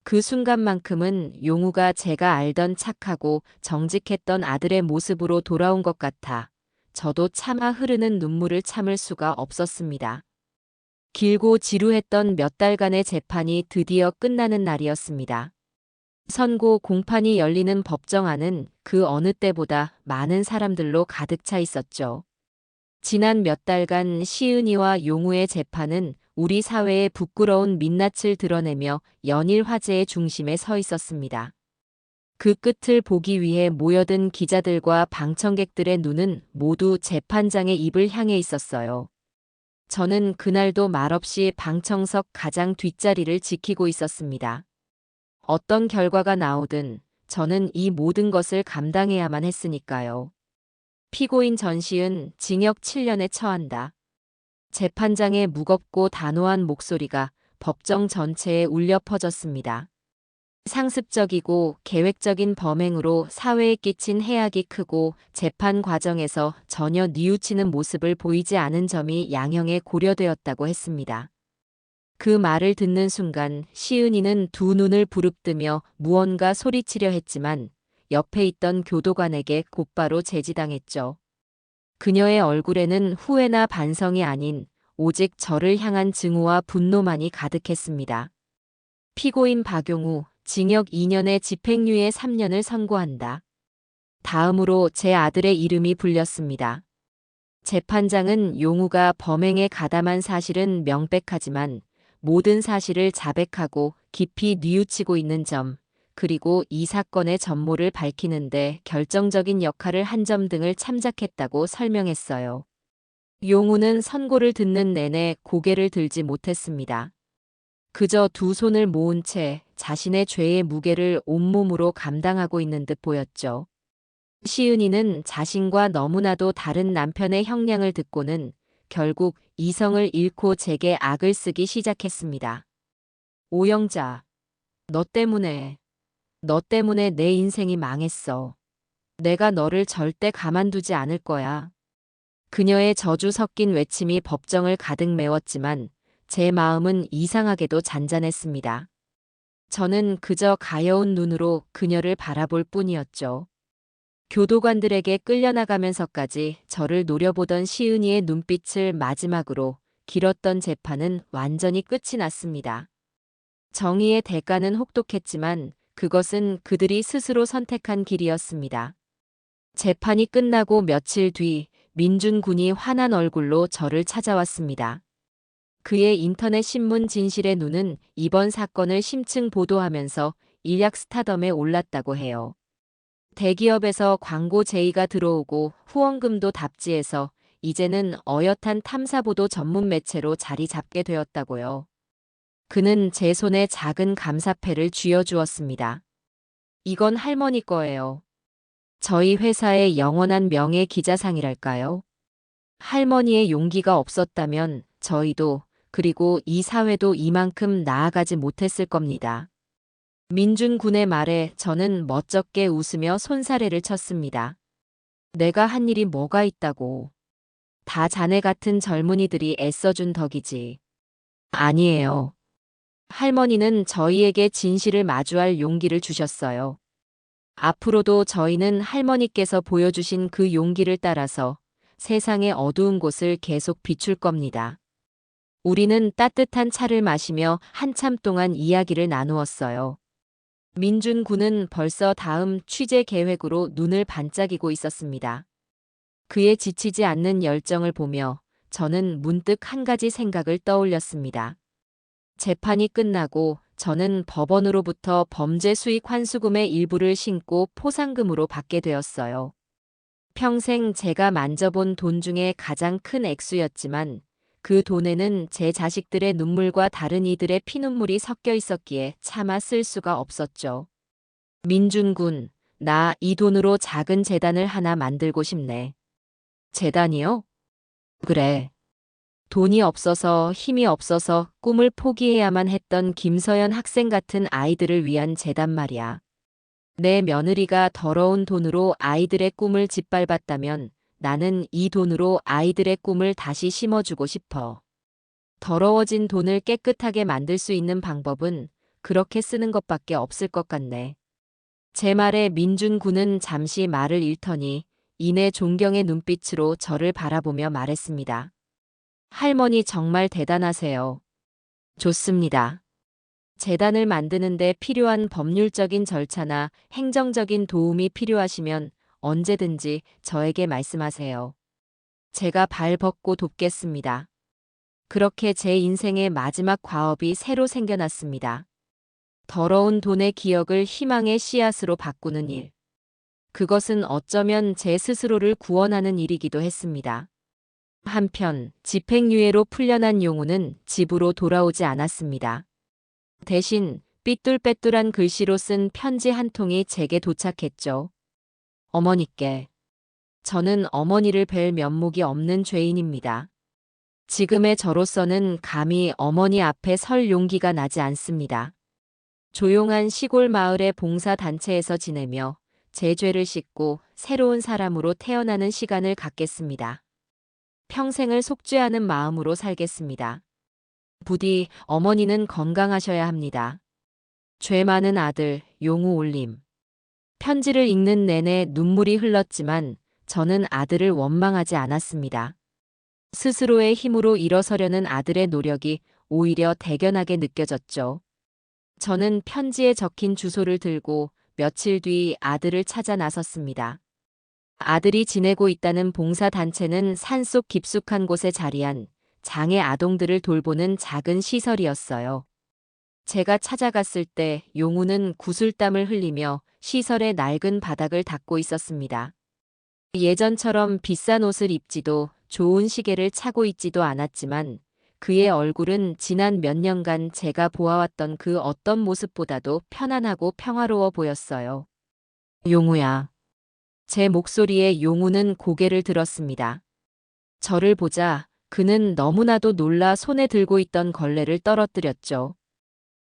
그 순간만큼은 용우가 제가 알던 착하고 정직했던 아들의 모습으로 돌아온 것 같아 저도 차마 흐르는 눈물을 참을 수가 없었습니다. 길고 지루했던 몇 달간의 재판이 드디어 끝나는 날이었습니다. 선고 공판이 열리는 법정 안은 그 어느 때보다 많은 사람들로 가득 차 있었죠. 지난 몇 달간 시은이와 용우의 재판은 우리 사회의 부끄러운 민낯을 드러내며 연일 화제의 중심에 서 있었습니다. 그 끝을 보기 위해 모여든 기자들과 방청객들의 눈은 모두 재판장의 입을 향해 있었어요. 저는 그날도 말없이 방청석 가장 뒷자리를 지키고 있었습니다. 어떤 결과가 나오든 저는 이 모든 것을 감당해야만 했으니까요. 피고인 전시은 징역 7년에 처한다. 재판장의 무겁고 단호한 목소리가 법정 전체에 울려 퍼졌습니다. 상습적이고 계획적인 범행으로 사회에 끼친 해악이 크고 재판 과정에서 전혀 뉘우치는 모습을 보이지 않은 점이 양형에 고려되었다고 했습니다. 그 말을 듣는 순간 시은이는 두 눈을 부릅뜨며 무언가 소리치려 했지만 옆에 있던 교도관에게 곧바로 제지당했죠. 그녀의 얼굴에는 후회나 반성이 아닌 오직 저를 향한 증오와 분노만이 가득했습니다. 피고인 박용우, 징역 2년에 집행유예 3년을 선고한다. 다음으로 제 아들의 이름이 불렸습니다. 재판장은 용우가 범행에 가담한 사실은 명백하지만 모든 사실을 자백하고 깊이 뉘우치고 있는 점, 그리고 이 사건의 전모를 밝히는데 결정적인 역할을 한 점 등을 참작했다고 설명했어요. 용우는 선고를 듣는 내내 고개를 들지 못했습니다. 그저 두 손을 모은 채 자신의 죄의 무게를 온몸으로 감당하고 있는 듯 보였죠. 시은이는 자신과 너무나도 다른 남편의 형량을 듣고는 결국 이성을 잃고 제게 악을 쓰기 시작했습니다. 오영자, 너 때문에 내 인생이 망했어. 내가 너를 절대 가만두지 않을 거야. 그녀의 저주 섞인 외침이 법정을 가득 메웠지만 제 마음은 이상하게도 잔잔했습니다. 저는 그저 가여운 눈으로 그녀를 바라볼 뿐이었죠. 교도관들에게 끌려나가면서까지 저를 노려보던 시은이의 눈빛을 마지막으로 길었던 재판은 완전히 끝이 났습니다. 정의의 대가는 혹독했지만 그것은 그들이 스스로 선택한 길이었습니다. 재판이 끝나고 며칠 뒤 민준 군이 환한 얼굴로 저를 찾아왔습니다. 그의 인터넷 신문 진실의 눈은 이번 사건을 심층 보도하면서 일약 스타덤에 올랐다고 해요. 대기업에서 광고 제의가 들어오고 후원금도 답지해서 이제는 어엿한 탐사보도 전문 매체로 자리 잡게 되었다고요. 그는 제 손에 작은 감사패를 쥐어주었습니다. 이건 할머니 거예요. 저희 회사의 영원한 명예 기자상이랄까요? 할머니의 용기가 없었다면 저희도 그리고 이 사회도 이만큼 나아가지 못했을 겁니다. 민준 군의 말에 저는 멋쩍게 웃으며 손사래를 쳤습니다. 내가 한 일이 뭐가 있다고. 다 자네 같은 젊은이들이 애써준 덕이지. 아니에요. 할머니는 저희에게 진실을 마주할 용기를 주셨어요. 앞으로도 저희는 할머니께서 보여주신 그 용기를 따라서 세상의 어두운 곳을 계속 비출 겁니다. 우리는 따뜻한 차를 마시며 한참 동안 이야기를 나누었어요. 민준 군은 벌써 다음 취재 계획으로 눈을 반짝이고 있었습니다. 그의 지치지 않는 열정을 보며 저는 문득 한 가지 생각을 떠올렸습니다. 재판이 끝나고 저는 법원으로부터 범죄 수익 환수금의 일부를 신고 포상금으로 받게 되었어요. 평생 제가 만져본 돈 중에 가장 큰 액수였지만 그 돈에는 제 자식들의 눈물과 다른 이들의 피눈물이 섞여 있었기에 차마 쓸 수가 없었죠. 민준 군, 나 이 돈으로 작은 재단을 하나 만들고 싶네. 재단이요? 그래. 돈이 없어서 힘이 없어서 꿈을 포기해야만 했던 김서연 학생 같은 아이들을 위한 재단 말이야. 내 며느리가 더러운 돈으로 아이들의 꿈을 짓밟았다면 나는 이 돈으로 아이들의 꿈을 다시 심어주고 싶어. 더러워진 돈을 깨끗하게 만들 수 있는 방법은 그렇게 쓰는 것밖에 없을 것 같네. 제 말에 민준 군은 잠시 말을 잃더니 이내 존경의 눈빛으로 저를 바라보며 말했습니다. 할머니 정말 대단하세요. 좋습니다. 재단을 만드는데 필요한 법률적인 절차나 행정적인 도움이 필요하시면 언제든지 저에게 말씀하세요. 제가 발 벗고 돕겠습니다. 그렇게 제 인생의 마지막 과업이 새로 생겨났습니다. 더러운 돈의 기억을 희망의 씨앗으로 바꾸는 일. 그것은 어쩌면 제 스스로를 구원하는 일이기도 했습니다. 한편 집행유예로 풀려난 용우는 집으로 돌아오지 않았습니다. 대신 삐뚤빼뚤한 글씨로 쓴 편지 한 통이 제게 도착했죠. 어머니께. 저는 어머니를 뵐 면목이 없는 죄인입니다. 지금의 저로서는 감히 어머니 앞에 설 용기가 나지 않습니다. 조용한 시골 마을의 봉사단체에서 지내며 제 죄를 씻고 새로운 사람으로 태어나는 시간을 갖겠습니다. 평생을 속죄하는 마음으로 살겠습니다. 부디 어머니는 건강하셔야 합니다. 죄 많은 아들 용우 올림. 편지를 읽는 내내 눈물이 흘렀지만 저는 아들을 원망하지 않았습니다. 스스로의 힘으로 일어서려는 아들의 노력이 오히려 대견하게 느껴졌죠. 저는 편지에 적힌 주소를 들고 며칠 뒤 아들을 찾아 나섰습니다. 아들이 지내고 있다는 봉사단체는 산속 깊숙한 곳에 자리한 장애 아동들을 돌보는 작은 시설이었어요. 제가 찾아갔을 때 용우는 구슬땀을 흘리며 시설의 낡은 바닥을 닦고 있었습니다. 예전처럼 비싼 옷을 입지도 좋은 시계를 차고 있지도 않았지만 그의 얼굴은 지난 몇 년간 제가 보아왔던 그 어떤 모습보다도 편안하고 평화로워 보였어요. 용우야. 제 목소리에 용우는 고개를 들었습니다. 저를 보자 그는 너무나도 놀라 손에 들고 있던 걸레를 떨어뜨렸죠.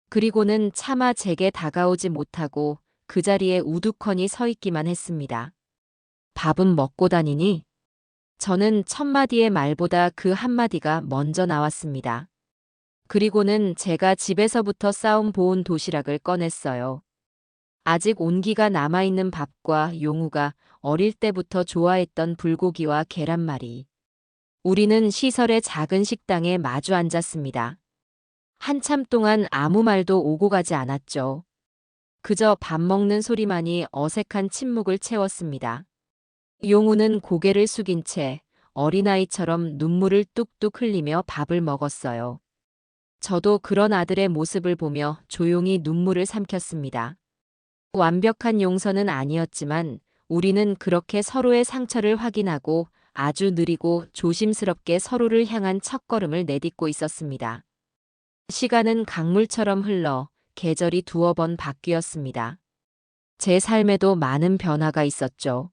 그리고는 차마 제게 다가오지 못하고 그 자리에 우두커니 서 있기만 했습니다. 밥은 먹고 다니니? 저는 천마디의 말보다 그 한마디가 먼저 나왔습니다. 그리고는 제가 집에서부터 싸온 보온 도시락을 꺼냈어요. 아직 온기가 남아있는 밥과 용우가 어릴 때부터 좋아했던 불고기와 계란말이. 우리는 시설의 작은 식당에 마주 앉았습니다. 한참 동안 아무 말도 오고 가지 않았죠. 그저 밥 먹는 소리만이 어색한 침묵을 채웠습니다. 용우는 고개를 숙인 채 어린아이처럼 눈물을 뚝뚝 흘리며 밥을 먹었어요. 저도 그런 아들의 모습을 보며 조용히 눈물을 삼켰습니다. 완벽한 용서는 아니었지만 우리는 그렇게 서로의 상처를 확인하고 아주 느리고 조심스럽게 서로를 향한 첫걸음을 내딛고 있었습니다. 시간은 강물처럼 흘러 계절이 두어 번 바뀌었습니다. 제 삶에도 많은 변화가 있었죠.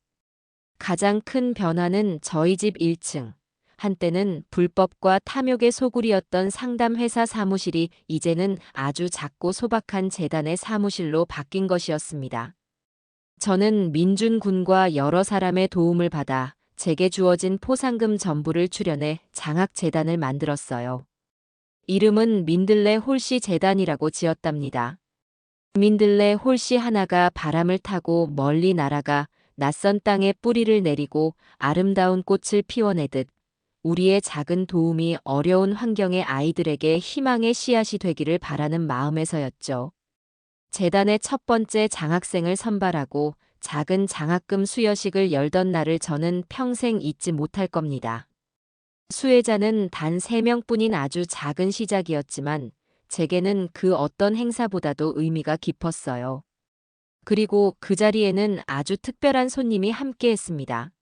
가장 큰 변화는 저희 집 1층. 한때는 불법과 탐욕의 소굴이었던 상담회사 사무실이 이제는 아주 작고 소박한 재단의 사무실로 바뀐 것이었습니다. 저는 민준군과 여러 사람의 도움을 받아 제게 주어진 포상금 전부를 출연해 장학재단을 만들었어요. 이름은 민들레 홀씨 재단이라고 지었답니다. 민들레 홀씨 하나가 바람을 타고 멀리 날아가 낯선 땅에 뿌리를 내리고 아름다운 꽃을 피워내듯 우리의 작은 도움이 어려운 환경의 아이들에게 희망의 씨앗이 되기를 바라는 마음에서였죠. 재단의 첫 번째 장학생을 선발하고 작은 장학금 수여식을 열던 날을 저는 평생 잊지 못할 겁니다. 수혜자는 단 3명뿐인 아주 작은 시작이었지만 제게는 그 어떤 행사보다도 의미가 깊었어요. 그리고 그 자리에는 아주 특별한 손님이 함께했습니다.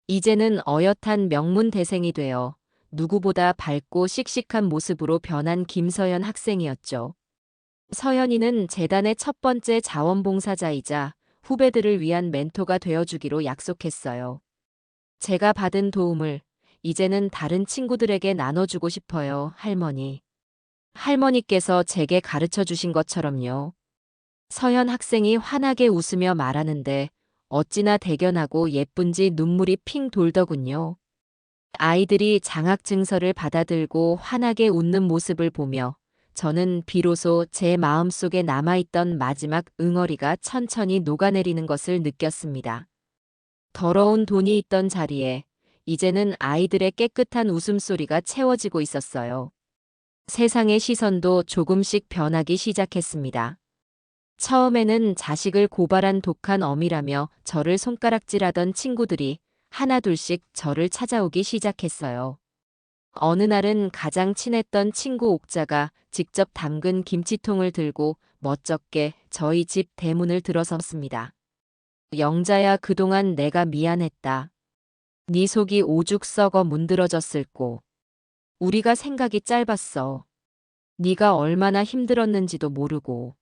이제는 어엿한 명문대생이 되어 누구보다 밝고 씩씩한 모습으로 변한 김서연 학생이었죠. 서연이는 재단의 첫 번째 자원봉사자이자 후배들을 위한 멘토가 되어주기로 약속했어요. 제가 받은 도움을 이제는 다른 친구들에게 나눠주고 싶어요, 할머니. 할머니께서 제게 가르쳐 주신 것처럼요. 서연 학생이 환하게 웃으며 말하는데 어찌나 대견하고 예쁜지 눈물이 핑 돌더군요. 아이들이 장학 증서를 받아들고 환하게 웃는 모습을 보며 저는 비로소 제 마음속에 남아있던 마지막 응어리가 천천히 녹아내리는 것을 느꼈습니다. 더러운 돈이 있던 자리에 이제는 아이들의 깨끗한 웃음소리가 채워지고 있었어요. 세상의 시선도 조금씩 변하기 시작했습니다. 처음에는 자식을 고발한 독한 어미라며 저를 손가락질하던 친구들이 하나둘씩 저를 찾아오기 시작했어요. 어느 날은 가장 친했던 친구 옥자가 직접 담근 김치통을 들고 멋쩍게 저희 집 대문을 들어섰습니다. 영자야, 그동안 내가 미안했다. 네 속이 오죽 썩어 문드러졌을꼬. 우리가 생각이 짧았어. 네가 얼마나 힘들었는지도 모르고.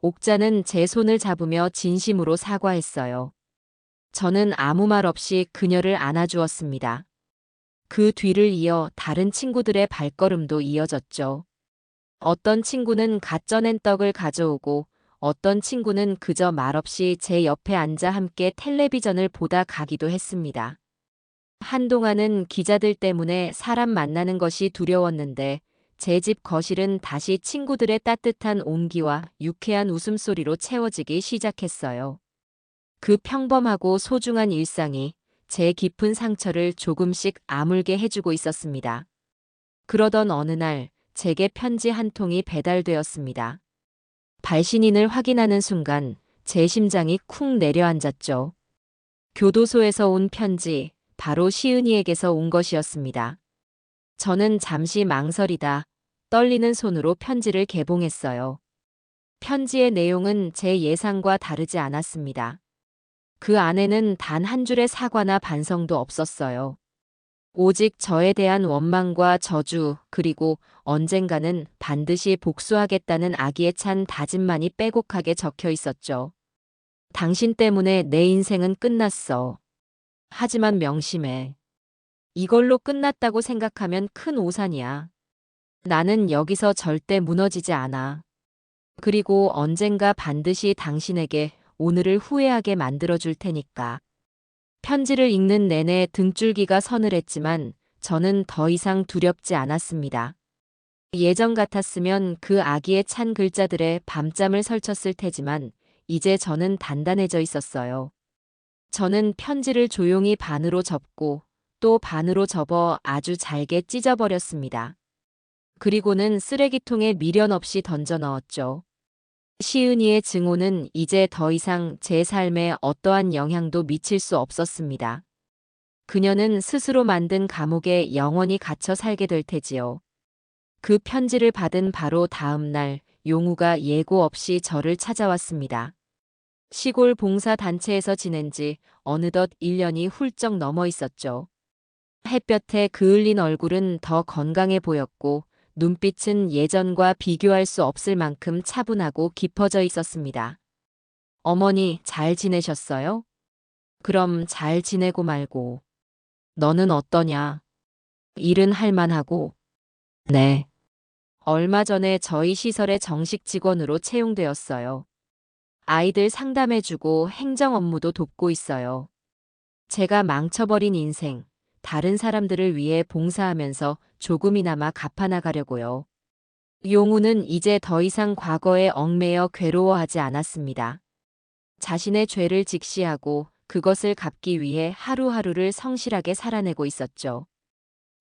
옥자는 제 손을 잡으며 진심으로 사과했어요. 저는 아무 말 없이 그녀를 안아주었습니다. 그 뒤를 이어 다른 친구들의 발걸음도 이어졌죠. 어떤 친구는 갓 쪄낸 떡을 가져오고 어떤 친구는 그저 말없이 제 옆에 앉아 함께 텔레비전을 보다 가기도 했습니다. 한동안은 기자들 때문에 사람 만나는 것이 두려웠는데 제 집 거실은 다시 친구들의 따뜻한 온기와 유쾌한 웃음소리로 채워지기 시작했어요. 그 평범하고 소중한 일상이 제 깊은 상처를 조금씩 아물게 해주고 있었습니다. 그러던 어느 날 제게 편지 한 통이 배달되었습니다. 발신인을 확인하는 순간 제 심장이 쿵 내려앉았죠. 교도소에서 온 편지, 바로 시은이에게서 온 것이었습니다. 저는 잠시 망설이다 떨리는 손으로 편지를 개봉했어요. 편지의 내용은 제 예상과 다르지 않았습니다. 그 안에는 단 한 줄의 사과나 반성도 없었어요. 오직 저에 대한 원망과 저주, 그리고 언젠가는 반드시 복수하겠다는 악의에 찬 다짐만이 빼곡하게 적혀 있었죠. 당신 때문에 내 인생은 끝났어. 하지만 명심해. 이걸로 끝났다고 생각하면 큰 오산이야. 나는 여기서 절대 무너지지 않아. 그리고 언젠가 반드시 당신에게 오늘을 후회하게 만들어줄 테니까. 편지를 읽는 내내 등줄기가 서늘했지만 저는 더 이상 두렵지 않았습니다. 예전 같았으면 그 악의에 찬 글자들에 밤잠을 설쳤을 테지만 이제 저는 단단해져 있었어요. 저는 편지를 조용히 반으로 접고 또 반으로 접어 아주 잘게 찢어버렸습니다. 그리고는 쓰레기통에 미련 없이 던져 넣었죠. 시은이의 증오는 이제 더 이상 제 삶에 어떠한 영향도 미칠 수 없었습니다. 그녀는 스스로 만든 감옥에 영원히 갇혀 살게 될 테지요. 그 편지를 받은 바로 다음 날 용우가 예고 없이 저를 찾아왔습니다. 시골 봉사단체에서 지낸 지 어느덧 1년이 훌쩍 넘어 있었죠. 햇볕에 그을린 얼굴은 더 건강해 보였고 눈빛은 예전과 비교할 수 없을 만큼 차분하고 깊어져 있었습니다. 어머니, 잘 지내셨어요? 그럼 잘 지내고 말고. 너는 어떠냐? 일은 할 만하고. 네. 얼마 전에 저희 시설의 정식 직원으로 채용되었어요. 아이들 상담해주고 행정 업무도 돕고 있어요. 제가 망쳐버린 인생, 다른 사람들을 위해 봉사하면서 조금이나마 갚아나가려고요. 용우는 이제 더 이상 과거에 얽매여 괴로워하지 않았습니다. 자신의 죄를 직시하고 그것을 갚기 위해 하루하루를 성실하게 살아내고 있었죠.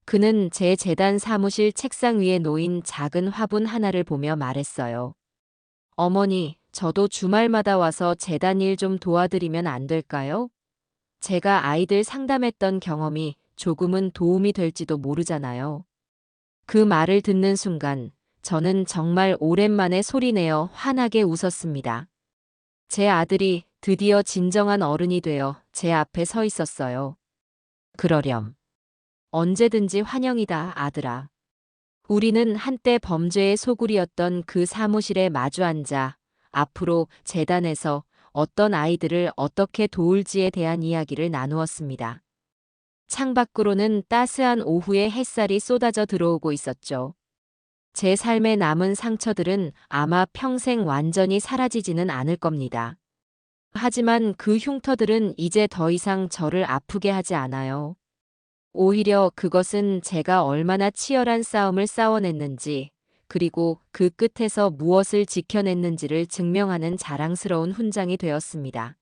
그는 제 재단 사무실 책상 위에 놓인 작은 화분 하나를 보며 말했어요. 어머니, 저도 주말마다 와서 재단 일 좀 도와드리면 안 될까요? 제가 아이들 상담했던 경험이 조금은 도움이 될지도 모르잖아요. 그 말을 듣는 순간 저는 정말 오랜만에 소리내어 환하게 웃었습니다. 제 아들이 드디어 진정한 어른이 되어 제 앞에 서 있었어요. 그러렴. 언제든지 환영이다, 아들아. 우리는 한때 범죄의 소굴이었던 그 사무실에 마주 앉아 앞으로 재단에서 어떤 아이들을 어떻게 도울지에 대한 이야기를 나누었습니다. 창밖으로는 따스한 오후의 햇살이 쏟아져 들어오고 있었죠. 제 삶에 남은 상처들은 아마 평생 완전히 사라지지는 않을 겁니다. 하지만 그 흉터들은 이제 더 이상 저를 아프게 하지 않아요. 오히려 그것은 제가 얼마나 치열한 싸움을 싸워냈는지, 그리고 그 끝에서 무엇을 지켜냈는지를 증명하는 자랑스러운 훈장이 되었습니다.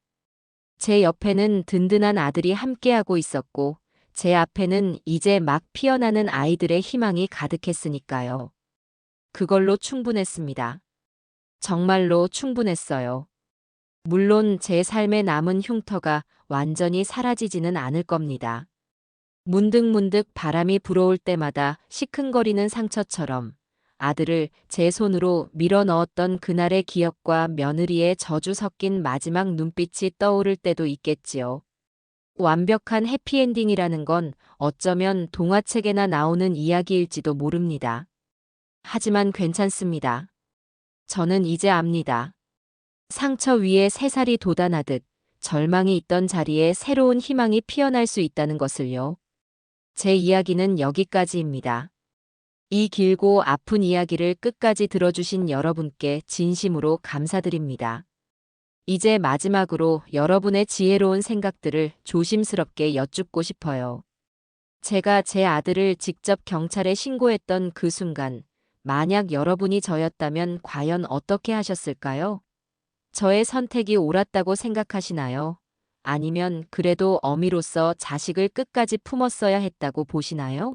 제 옆에는 든든한 아들이 함께하고 있었고, 제 앞에는 이제 막 피어나는 아이들의 희망이 가득했으니까요. 그걸로 충분했습니다. 정말로 충분했어요. 물론 제 삶에 남은 흉터가 완전히 사라지지는 않을 겁니다. 문득문득 바람이 불어올 때마다 시큰거리는 상처처럼 아들을 제 손으로 밀어 넣었던 그날의 기억과 며느리의 저주 섞인 마지막 눈빛이 떠오를 때도 있겠지요. 완벽한 해피엔딩이라는 건 어쩌면 동화책에나 나오는 이야기일지도 모릅니다. 하지만 괜찮습니다. 저는 이제 압니다. 상처 위에 새살이 돋아나듯 절망이 있던 자리에 새로운 희망이 피어날 수 있다는 것을요. 제 이야기는 여기까지입니다. 이 길고 아픈 이야기를 끝까지 들어주신 여러분께 진심으로 감사드립니다. 이제 마지막으로 여러분의 지혜로운 생각들을 조심스럽게 여쭙고 싶어요. 제가 제 아들을 직접 경찰에 신고했던 그 순간, 만약 여러분이 저였다면 과연 어떻게 하셨을까요? 저의 선택이 옳았다고 생각하시나요? 아니면 그래도 어미로서 자식을 끝까지 품었어야 했다고 보시나요?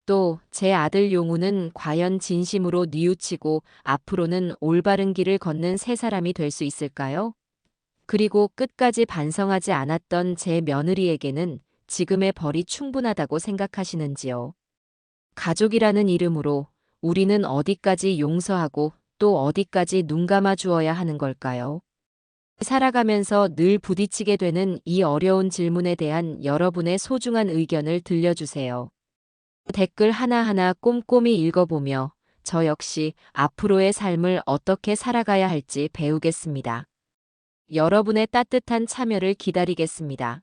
또 제 아들 용우는 과연 진심으로 뉘우치고 앞으로는 올바른 길을 걷는 새 사람이 될 수 있을까요? 그리고 끝까지 반성하지 않았던 제 며느리에게는 지금의 벌이 충분하다고 생각하시는지요? 가족이라는 이름으로 우리는 어디까지 용서하고 또 어디까지 눈 감아 주어야 하는 걸까요? 살아가면서 늘 부딪히게 되는 이 어려운 질문에 대한 여러분의 소중한 의견을 들려주세요. 댓글 하나하나 꼼꼼히 읽어보며 저 역시 앞으로의 삶을 어떻게 살아가야 할지 배우겠습니다. 여러분의 따뜻한 참여를 기다리겠습니다.